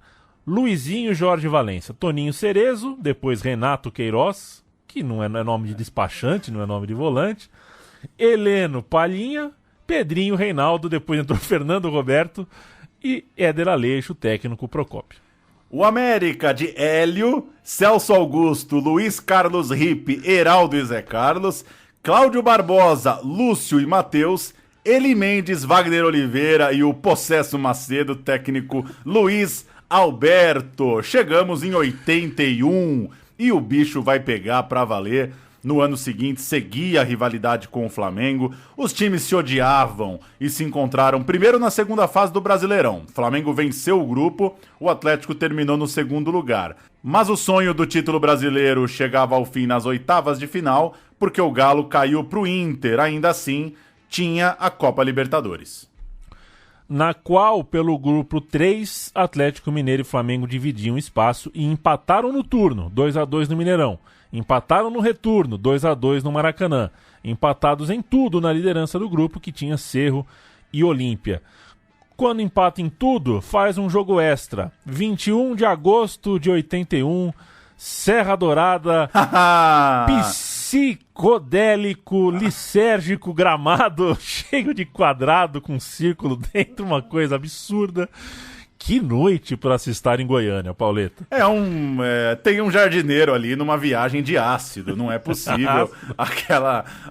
Luizinho Jorge Valença, Toninho Cerezo, depois Renato Queiroz, que não é nome de despachante, não é nome de volante, Heleno Palhinha, Pedrinho Reinaldo, depois entrou Fernando Roberto e Éder Aleixo, técnico Procópio. O América de Hélio, Celso Augusto, Luiz Carlos Ripe, Heraldo e Zé Carlos, Cláudio Barbosa, Lúcio e Matheus, Eli Mendes, Wagner Oliveira e o possesso Macedo, técnico Luiz Alberto. Chegamos em 81 e o bicho vai pegar pra valer. No ano seguinte, seguia a rivalidade com o Flamengo. Os times se odiavam e se encontraram primeiro na segunda fase do Brasileirão. O Flamengo venceu o grupo, o Atlético terminou no segundo lugar. Mas o sonho do título brasileiro chegava ao fim nas oitavas de final, porque o Galo caiu pro Inter. Ainda assim, tinha a Copa Libertadores. Na qual, pelo grupo 3, Atlético Mineiro e Flamengo dividiam espaço e empataram no turno, 2-2 no Mineirão. Empataram no retorno, 2-2 no Maracanã. Empatados em tudo na liderança do grupo, que tinha Cerro e Olímpia. Quando empata em tudo, faz um jogo extra. 21 de agosto de 81, Serra Dourada, psicodélico, lisérgico, gramado, cheio de quadrado com círculo dentro, uma coisa absurda. Que noite para se estar em Goiânia, Pauleta. Tem um jardineiro ali numa viagem de ácido, não é possível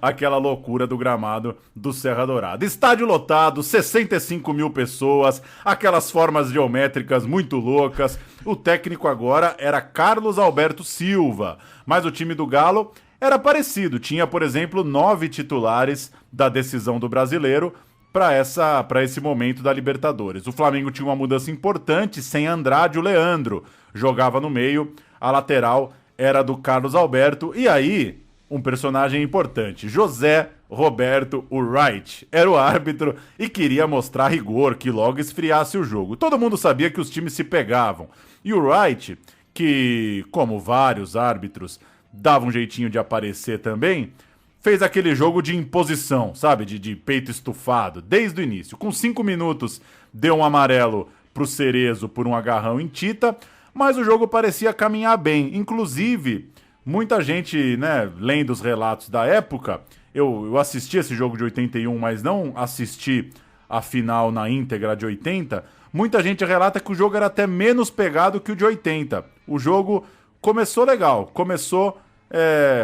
aquela loucura do gramado do Serra Dourada. Estádio lotado, 65 mil pessoas, aquelas formas geométricas muito loucas. O técnico agora era Carlos Alberto Silva, mas o time do Galo era parecido. Tinha, por exemplo, 9 titulares da decisão do Brasileiro para esse momento da Libertadores. O Flamengo tinha uma mudança importante, sem Andrade, o Leandro jogava no meio, a lateral era do Carlos Alberto, e aí, um personagem importante, José Roberto Wright, era o árbitro e queria mostrar rigor, que logo esfriasse o jogo. Todo mundo sabia que os times se pegavam, e o Wright, que, como vários árbitros, dava um jeitinho de aparecer também, fez aquele jogo de imposição, sabe? De peito estufado, desde o início. Com 5 minutos, deu um amarelo pro Cerezo por um agarrão em Tita, mas o jogo parecia caminhar bem. Inclusive, muita gente, né, lendo os relatos da época, eu assisti esse jogo de 81, mas não assisti a final na íntegra de 80, muita gente relata que o jogo era até menos pegado que o de 80. O jogo começou legal, começou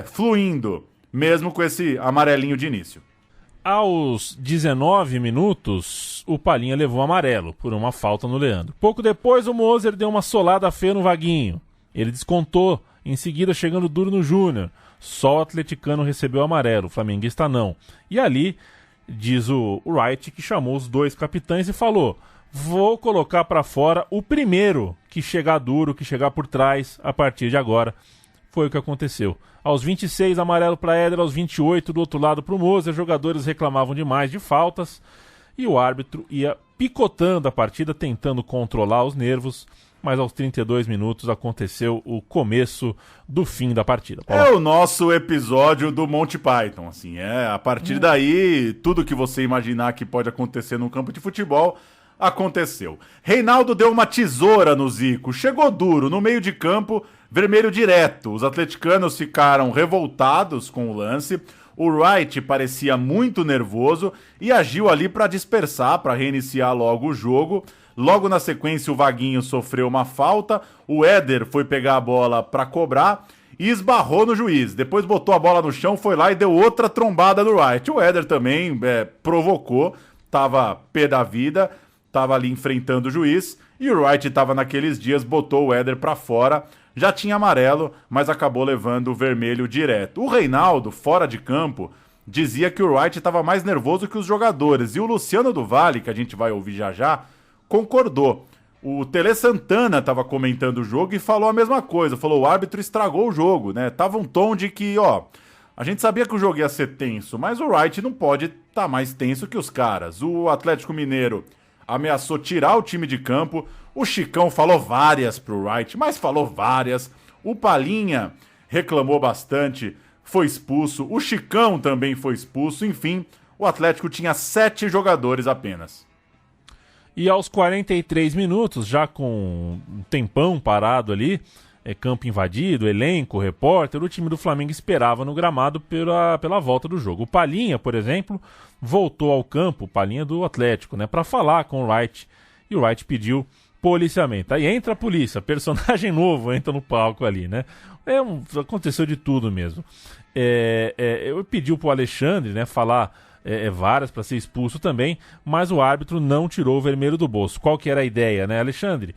fluindo, mesmo com esse amarelinho de início. Aos 19 minutos, o Palhinha levou amarelo por uma falta no Leandro. Pouco depois, o Moser deu uma solada feia no Vaguinho. Ele descontou, em seguida chegando duro no Júnior. Só o atleticano recebeu amarelo, o flamenguista não. E ali, diz o Wright, que chamou os 2 capitães e falou: vou colocar para fora o primeiro que chegar duro, que chegar por trás a partir de agora. Foi o que aconteceu. Aos 26, amarelo para Éder, aos 28, do outro lado para o Moser, jogadores reclamavam demais de faltas e o árbitro ia picotando a partida, tentando controlar os nervos, mas aos 32 minutos aconteceu o começo do fim da partida. É o nosso episódio do Monty Python, assim, a partir daí, tudo que você imaginar que pode acontecer num campo de futebol, aconteceu. Reinaldo deu uma tesoura no Zico, chegou duro, no meio de campo, vermelho direto. Os atleticanos ficaram revoltados com o lance, o Wright parecia muito nervoso e agiu ali para dispersar, para reiniciar logo o jogo. Logo na sequência o Vaguinho sofreu uma falta, o Éder foi pegar a bola para cobrar e esbarrou no juiz. Depois botou a bola no chão, foi lá e deu outra trombada no Wright. O Éder também provocou, tava pé da vida, tava ali enfrentando o juiz e o Wright tava naqueles dias, botou o Éder para fora. Já tinha amarelo, mas acabou levando o vermelho direto. O Reinaldo, fora de campo, dizia que o Wright estava mais nervoso que os jogadores. E o Luciano do Vale, que a gente vai ouvir já já, concordou. O Tele Santana estava comentando o jogo e falou a mesma coisa. Falou, o árbitro estragou o jogo, né? Tava um tom de que, a gente sabia que o jogo ia ser tenso, mas o Wright não pode estar mais tenso que os caras. O Atlético Mineiro ameaçou tirar o time de campo. O Chicão falou várias pro Wright, mas falou várias. O Palinha reclamou bastante, foi expulso. O Chicão também foi expulso. Enfim, o Atlético tinha 7 jogadores apenas. E aos 43 minutos, já com um tempão parado ali, campo invadido, elenco, repórter, o time do Flamengo esperava no gramado pela volta do jogo. O Palinha, por exemplo, voltou ao campo, Palinha do Atlético, né, para falar com o Wright. E o Wright pediu policiamento. Aí entra a polícia, personagem novo entra no palco ali, né? Aconteceu de tudo mesmo. Eu pedi pro Alexandre, né, falar várias para ser expulso também, mas o árbitro não tirou o vermelho do bolso. Qual que era a ideia, né, Alexandre?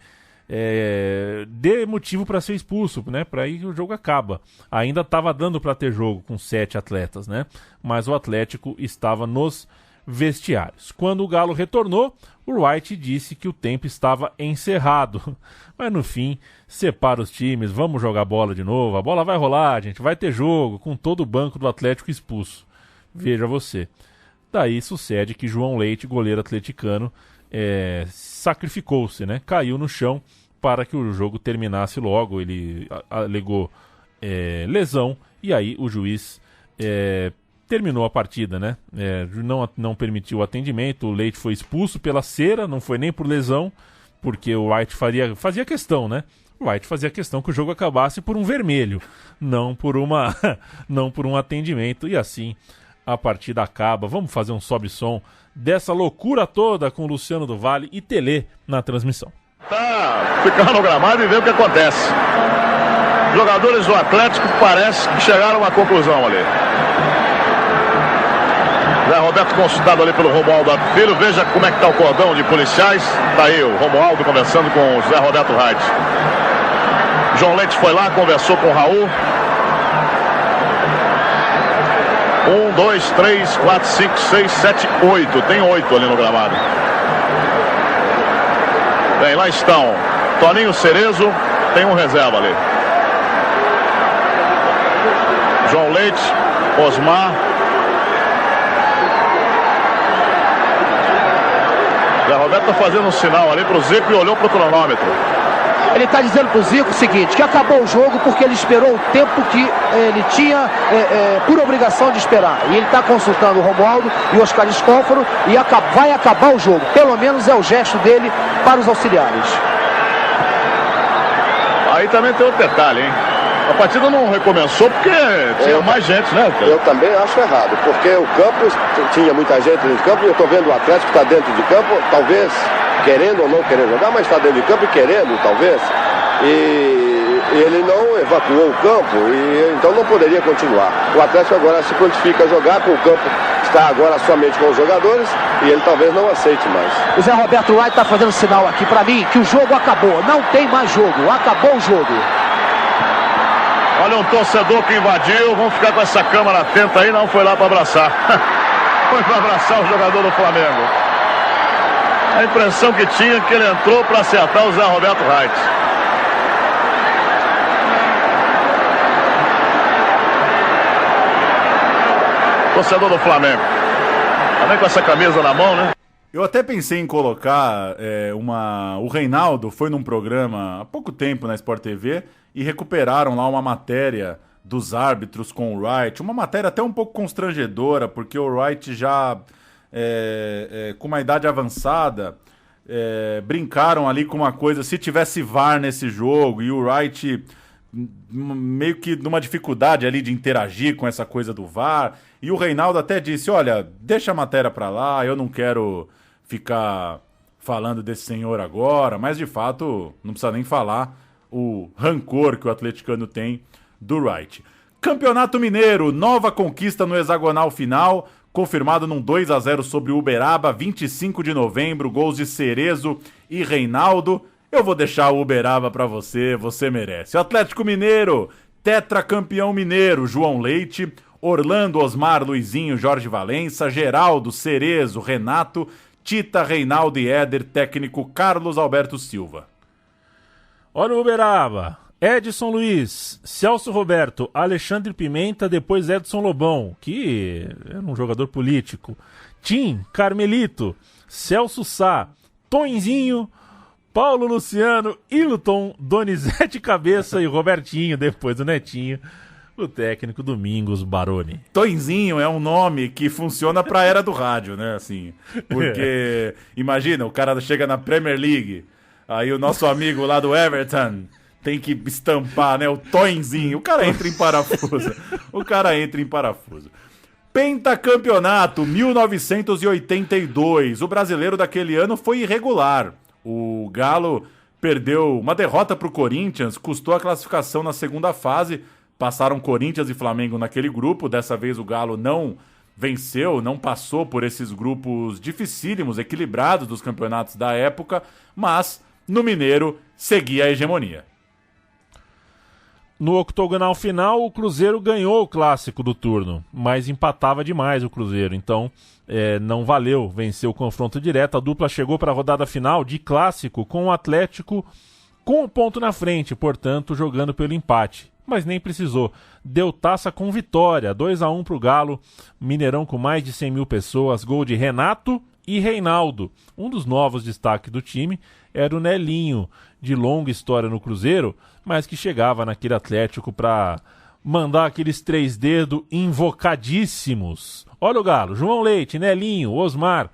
Dê motivo para ser expulso, né? Para aí o jogo acaba. Ainda estava dando para ter jogo com 7 atletas, né? Mas o Atlético estava nos vestiários. Quando o Galo retornou, o Wright disse que o tempo estava encerrado. Mas no fim, separa os times, vamos jogar bola de novo, a bola vai rolar, gente, vai ter jogo, com todo o banco do Atlético expulso. Veja você. Daí sucede que João Leite, goleiro atleticano, sacrificou-se, né? Caiu no chão para que o jogo terminasse logo. Ele alegou lesão e aí o juiz terminou a partida, né? Não permitiu o atendimento. O Leite foi expulso pela cera, não foi nem por lesão, porque o Wright fazia questão, né? O Wright fazia questão que o jogo acabasse por um vermelho, não por um atendimento. E assim a partida acaba. Vamos fazer um sobe-som dessa loucura toda com Luciano do Vale e Tele na transmissão. Tá ficando no gramado e vê o que acontece. Jogadores do Atlético parece que chegaram a uma conclusão ali. Zé Roberto consultado ali pelo Romualdo Filho. Veja como é que está o cordão de policiais. Tá aí o Romualdo conversando com o Zé Roberto Wright. João Leite foi lá, conversou com o Raul. 1, 2, 3, 4, 5, 6, 7, 8. Tem 8 ali no gramado. Bem, lá estão Toninho Cerezo, tem um reserva ali. João Leite, Osmar. Zé Roberto está fazendo um sinal ali pro Zico e olhou pro cronômetro. Ele está dizendo pro Zico o seguinte, que acabou o jogo porque ele esperou o tempo que ele tinha por obrigação de esperar. E ele está consultando o Romualdo e o Oscar Escóforo e vai acabar o jogo. Pelo menos é o gesto dele para os auxiliares. Aí também tem outro detalhe, hein? A partida não recomeçou porque tinha mais gente, né? Eu também acho errado, porque o campo tinha muita gente dentro de campo e eu estou vendo o Atlético está dentro de campo, talvez querendo ou não querendo jogar, mas está dentro de campo e querendo, talvez. E ele não evacuou o campo e então não poderia continuar. O Atlético agora se prontifica a jogar, com o campo está agora somente com os jogadores e ele talvez não aceite mais. O Zé Roberto Wright está fazendo sinal aqui para mim que o jogo acabou, não tem mais jogo, acabou o jogo. Olha um torcedor que invadiu, vamos ficar com essa câmera atenta aí, não foi lá para abraçar. Foi para abraçar o jogador do Flamengo. A impressão que tinha que ele entrou para acertar o Zé Roberto Wright. torcedor do Flamengo. Também com essa camisa na mão, né? Eu até pensei em colocar o Reinaldo foi num programa há pouco tempo na Sport TV e recuperaram lá uma matéria dos árbitros com o Wright, uma matéria até um pouco constrangedora, porque o Wright já com uma idade avançada, brincaram ali com uma coisa, se tivesse VAR nesse jogo, e o Wright meio que numa dificuldade ali de interagir com essa coisa do VAR, e o Reinaldo até disse, olha, deixa a matéria pra lá, eu não quero ficar falando desse senhor agora, mas de fato não precisa nem falar o rancor que o atleticano tem do Wright. Campeonato Mineiro, nova conquista no hexagonal final, confirmado num 2-0 sobre o Uberaba, 25 de novembro, gols de Cerezo e Reinaldo. Eu vou deixar o Uberaba pra você, você merece. O Atlético Mineiro, tetracampeão mineiro, João Leite, Orlando, Osmar, Luizinho, Jorge Valença, Geraldo, Cerezo, Renato, Tita, Reinaldo e Éder, técnico Carlos Alberto Silva. Olha o Uberaba, Edson Luiz, Celso Roberto, Alexandre Pimenta, depois Edson Lobão, que era um jogador político, Tim, Carmelito, Celso Sá, Tonzinho, Paulo Luciano, Hilton, Donizete Cabeça e Robertinho, depois do Netinho, o técnico Domingos Baroni. Tonzinho é um nome que funciona pra era do rádio, né? Assim, porque, imagina, o cara chega na Premier League, aí o nosso amigo lá do Everton tem que estampar, né? O Tonzinho. O cara entra em parafuso. Pentacampeonato 1982. O brasileiro daquele ano foi irregular. O Galo perdeu uma derrota para o Corinthians, custou a classificação na segunda fase. Passaram Corinthians e Flamengo naquele grupo. Dessa vez o Galo não venceu, não passou por esses grupos dificílimos, equilibrados dos campeonatos da época, mas no Mineiro seguia a hegemonia. No octogonal final, o Cruzeiro ganhou o clássico do turno, mas empatava demais o Cruzeiro, então não valeu vencer o confronto direto. A dupla chegou para a rodada final de clássico com o Atlético com um ponto na frente, portanto, jogando pelo empate. Mas nem precisou. Deu taça com vitória, 2-1 para o Galo, Mineirão com mais de 100 mil pessoas, gol de Renato e Reinaldo. Um dos novos destaques do time era o Nelinho, de longa história no Cruzeiro, mas que chegava naquele Atlético para mandar aqueles 3 dedos invocadíssimos. Olha o Galo, João Leite, Nelinho, Osmar,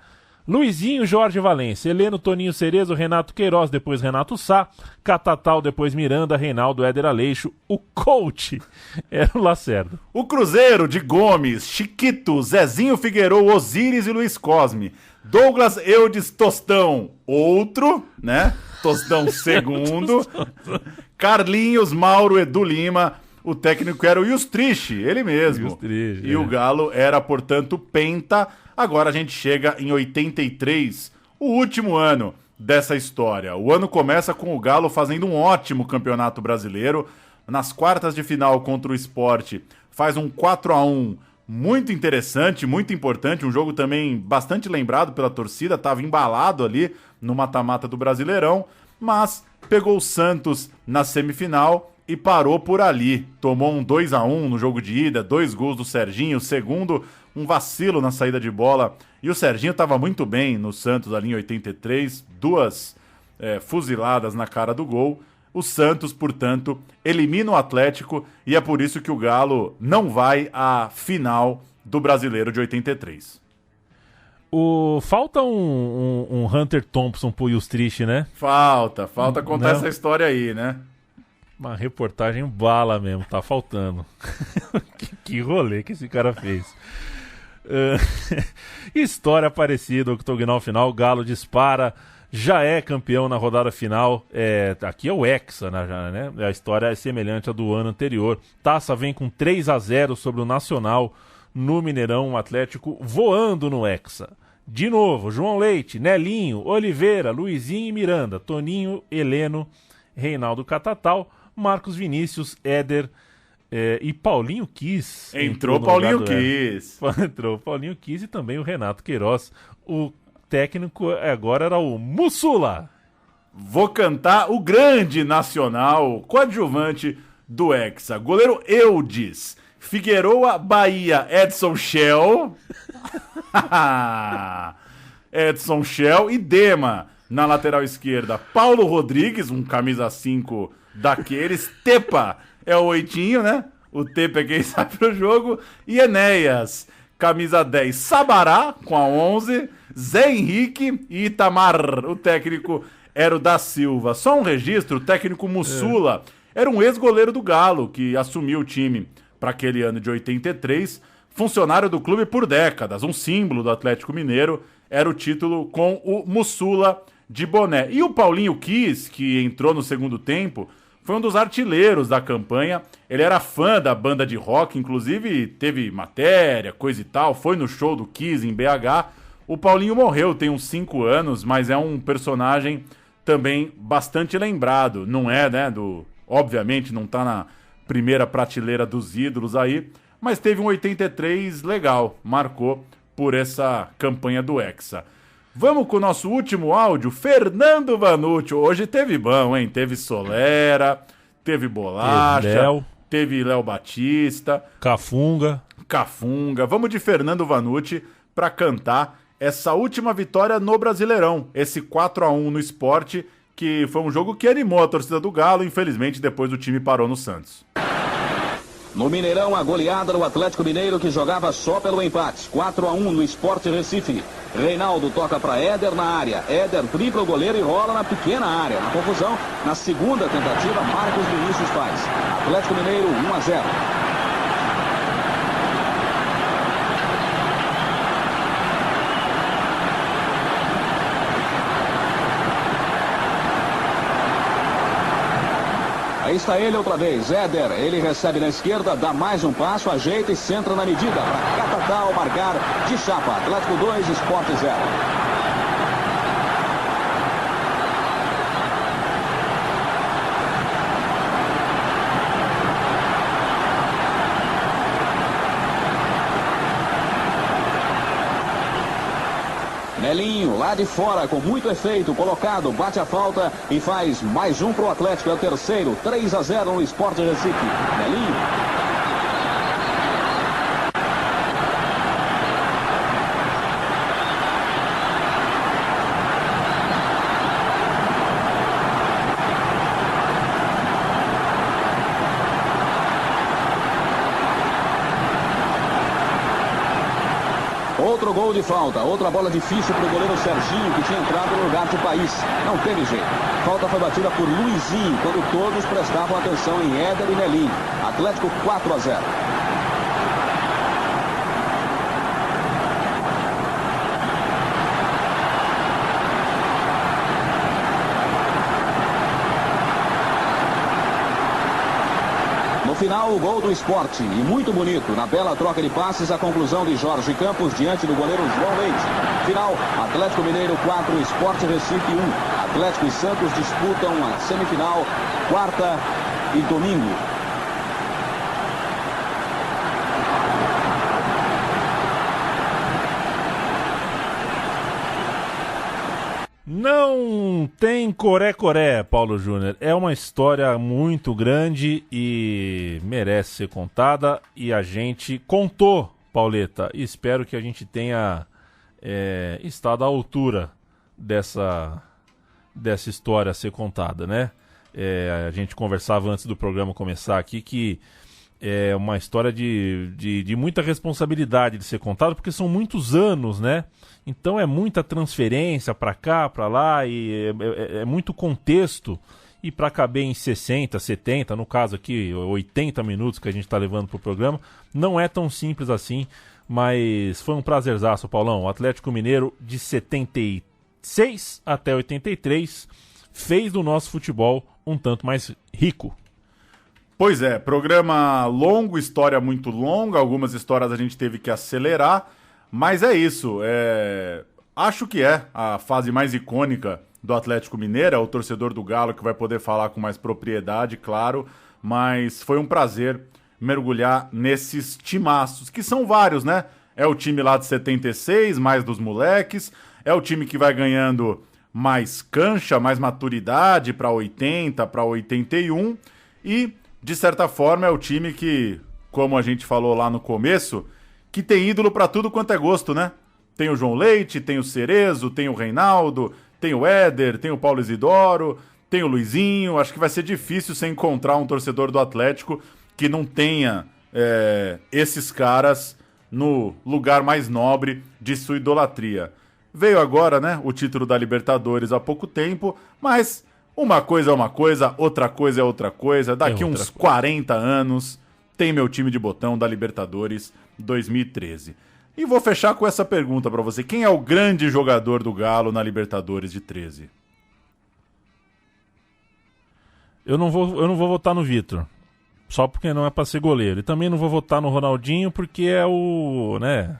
Luizinho, Jorge Valença, Heleno, Toninho Cerezo, Renato Queiroz, depois Renato Sá, Catatal, depois Miranda, Reinaldo, Éder Aleixo, o coach era o Lacerda. O Cruzeiro de Gomes, Chiquito, Zezinho Figueiredo, Osíris e Luiz Cosme, Douglas Eudes Tostão, outro, né? Tostão segundo, Carlinhos, Mauro, Edu Lima, o técnico era o Justrich, ele mesmo. E o Galo era, portanto, penta. Agora a gente chega em 83, o último ano dessa história. O ano começa com o Galo fazendo um ótimo campeonato brasileiro. Nas quartas de final contra o Sport, faz um 4-1 muito interessante, muito importante. Um jogo também bastante lembrado pela torcida, estava embalado ali no mata-mata do Brasileirão, mas pegou o Santos na semifinal e parou por ali. Tomou um 2-1 no jogo de ida, 2 gols do Serginho, segundo um vacilo na saída de bola. E o Serginho estava muito bem no Santos ali em 83, 2 fuziladas na cara do gol. O Santos, portanto, elimina o Atlético e é por isso que o Galo não vai à final do Brasileiro de 83. Falta um Hunter Thompson pro Justrich, né? Falta contar essa história aí, né? Uma reportagem bala mesmo, tá faltando. que rolê que esse cara fez. História parecida, octogonal final, o Galo dispara, já é campeão na rodada final. Aqui é o Hexa, né? A história é semelhante à do ano anterior. Taça vem com 3-0 sobre o Nacional no Mineirão, o Atlético voando no Hexa. De novo, João Leite, Nelinho, Oliveira, Luizinho e Miranda, Toninho, Heleno, Reinaldo Catatal, Marcos Vinícius, Éder e Paulinho Kiss. Entrou Paulinho Kiss. Entrou Paulinho Kiss e também o Renato Queiroz. O técnico agora era o Mussula. Vou cantar o grande nacional, coadjuvante do Hexa. Goleiro Eudes Figueroa, Bahia, Edson Shell. Edson Shell e Dema na lateral esquerda. Paulo Rodrigues, um camisa 5 daqueles. Tepa é o 8, né? O Tepa é quem sai pro jogo. E Enéas, camisa 10. Sabará com a 11. Zé Henrique e Itamar. O técnico era o da Silva. Só um registro, o técnico Mussula era um ex-goleiro do Galo que assumiu o time para aquele ano de 83, funcionário do clube por décadas, um símbolo do Atlético Mineiro, era o título com o Mussula de boné. E o Paulinho Kiss, que entrou no segundo tempo, foi um dos artilheiros da campanha, ele era fã da banda de rock, inclusive teve matéria, coisa e tal, foi no show do Kiss em BH. O Paulinho morreu, tem uns 5 anos, mas é um personagem também bastante lembrado, não é, né, obviamente não tá na primeira prateleira dos ídolos aí, mas teve um 83 legal, marcou por essa campanha do Hexa. Vamos com o nosso último áudio, Fernando Vanucci. Hoje teve bom, hein? Teve Solera, teve Bolacha, teve Léo Batista, Cafunga. Vamos de Fernando Vanucci para cantar essa última vitória no Brasileirão, esse 4-1 no Sport, que foi um jogo que animou a torcida do Galo, infelizmente depois o time parou no Santos. No Mineirão, a goleada do Atlético Mineiro, que jogava só pelo empate. 4-1 no Sport Recife. Reinaldo toca para Éder na área. Éder dribla o goleiro e rola na pequena área. Na confusão, na segunda tentativa, Marcos Vinícius faz. Atlético Mineiro 1-0. Aí está ele outra vez, Éder, ele recebe na esquerda, dá mais um passo, ajeita e centra na medida para Catatal marcar de chapa. Atlético 2, Sport 0. Nelinho, lá de fora, com muito efeito, colocado, bate a falta e faz mais um pro Atlético, é o terceiro, 3-0 no Sport Recife. Nelinho. Outro gol de falta, outra bola difícil para o goleiro Serginho, que tinha entrado no lugar de País. Não teve jeito. Falta foi batida por Luizinho, quando todos prestavam atenção em Éder e Nelinho. Atlético 4-0. No final, o gol do Sport, e muito bonito, na bela troca de passes, a conclusão de Jorge Campos diante do goleiro João Leite. Final, Atlético Mineiro 4, Sport Recife 1. Atlético e Santos disputam a semifinal, quarta e domingo. Não tem coré-coré, Paulo Júnior. É uma história muito grande e merece ser contada. E a gente contou, Pauleta. E espero que a gente tenha estado à altura dessa história a ser contada, né? A gente conversava antes do programa começar aqui que é uma história de muita responsabilidade de ser contada, porque são muitos anos, né? Então é muita transferência para cá, para lá, e é muito contexto. E para caber em 60, 70, no caso aqui, 80 minutos que a gente está levando para o programa, não é tão simples assim, mas foi um prazerzaço, Paulão. O Atlético Mineiro, de 76 até 83, fez do nosso futebol um tanto mais rico. Pois é, programa longo, história muito longa, algumas histórias a gente teve que acelerar, mas é isso, acho que é a fase mais icônica do Atlético Mineiro, é o torcedor do Galo que vai poder falar com mais propriedade, claro, mas foi um prazer mergulhar nesses timaços, que são vários, né? É o time lá de 76, mais dos moleques, é o time que vai ganhando mais cancha, mais maturidade para 80, para 81, e, de certa forma, é o time que como a gente falou lá no começo, que tem ídolo pra tudo quanto é gosto, né? Tem o João Leite, tem o Cerezo, tem o Reinaldo, tem o Éder, tem o Paulo Isidoro, tem o Luizinho. Acho que vai ser difícil você encontrar um torcedor do Atlético que não tenha esses caras no lugar mais nobre de sua idolatria. Veio agora, né, o título da Libertadores há pouco tempo, mas uma coisa é uma coisa, outra coisa é outra coisa. Daqui uns 40 anos tem meu time de botão da Libertadores 2013. E vou fechar com essa pergunta pra você. Quem é o grande jogador do Galo na Libertadores de 13? Eu não vou votar no Vitor. Só porque não é pra ser goleiro. E também não vou votar no Ronaldinho porque é o... né?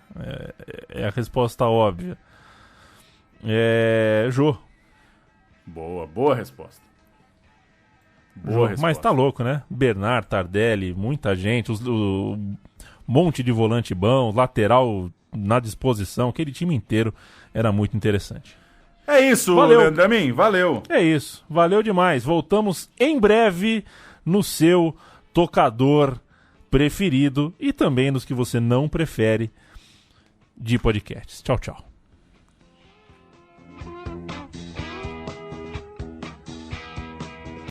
É a resposta óbvia. Jô. Boa resposta. Boa resposta. Mas tá louco, né? Bernard, Tardelli, muita gente, monte de volante bom, lateral na disposição, aquele time inteiro era muito interessante. É isso, Leandro Amin, valeu. É isso, valeu demais. Voltamos em breve no seu tocador preferido e também nos que você não prefere de podcasts. Tchau, tchau.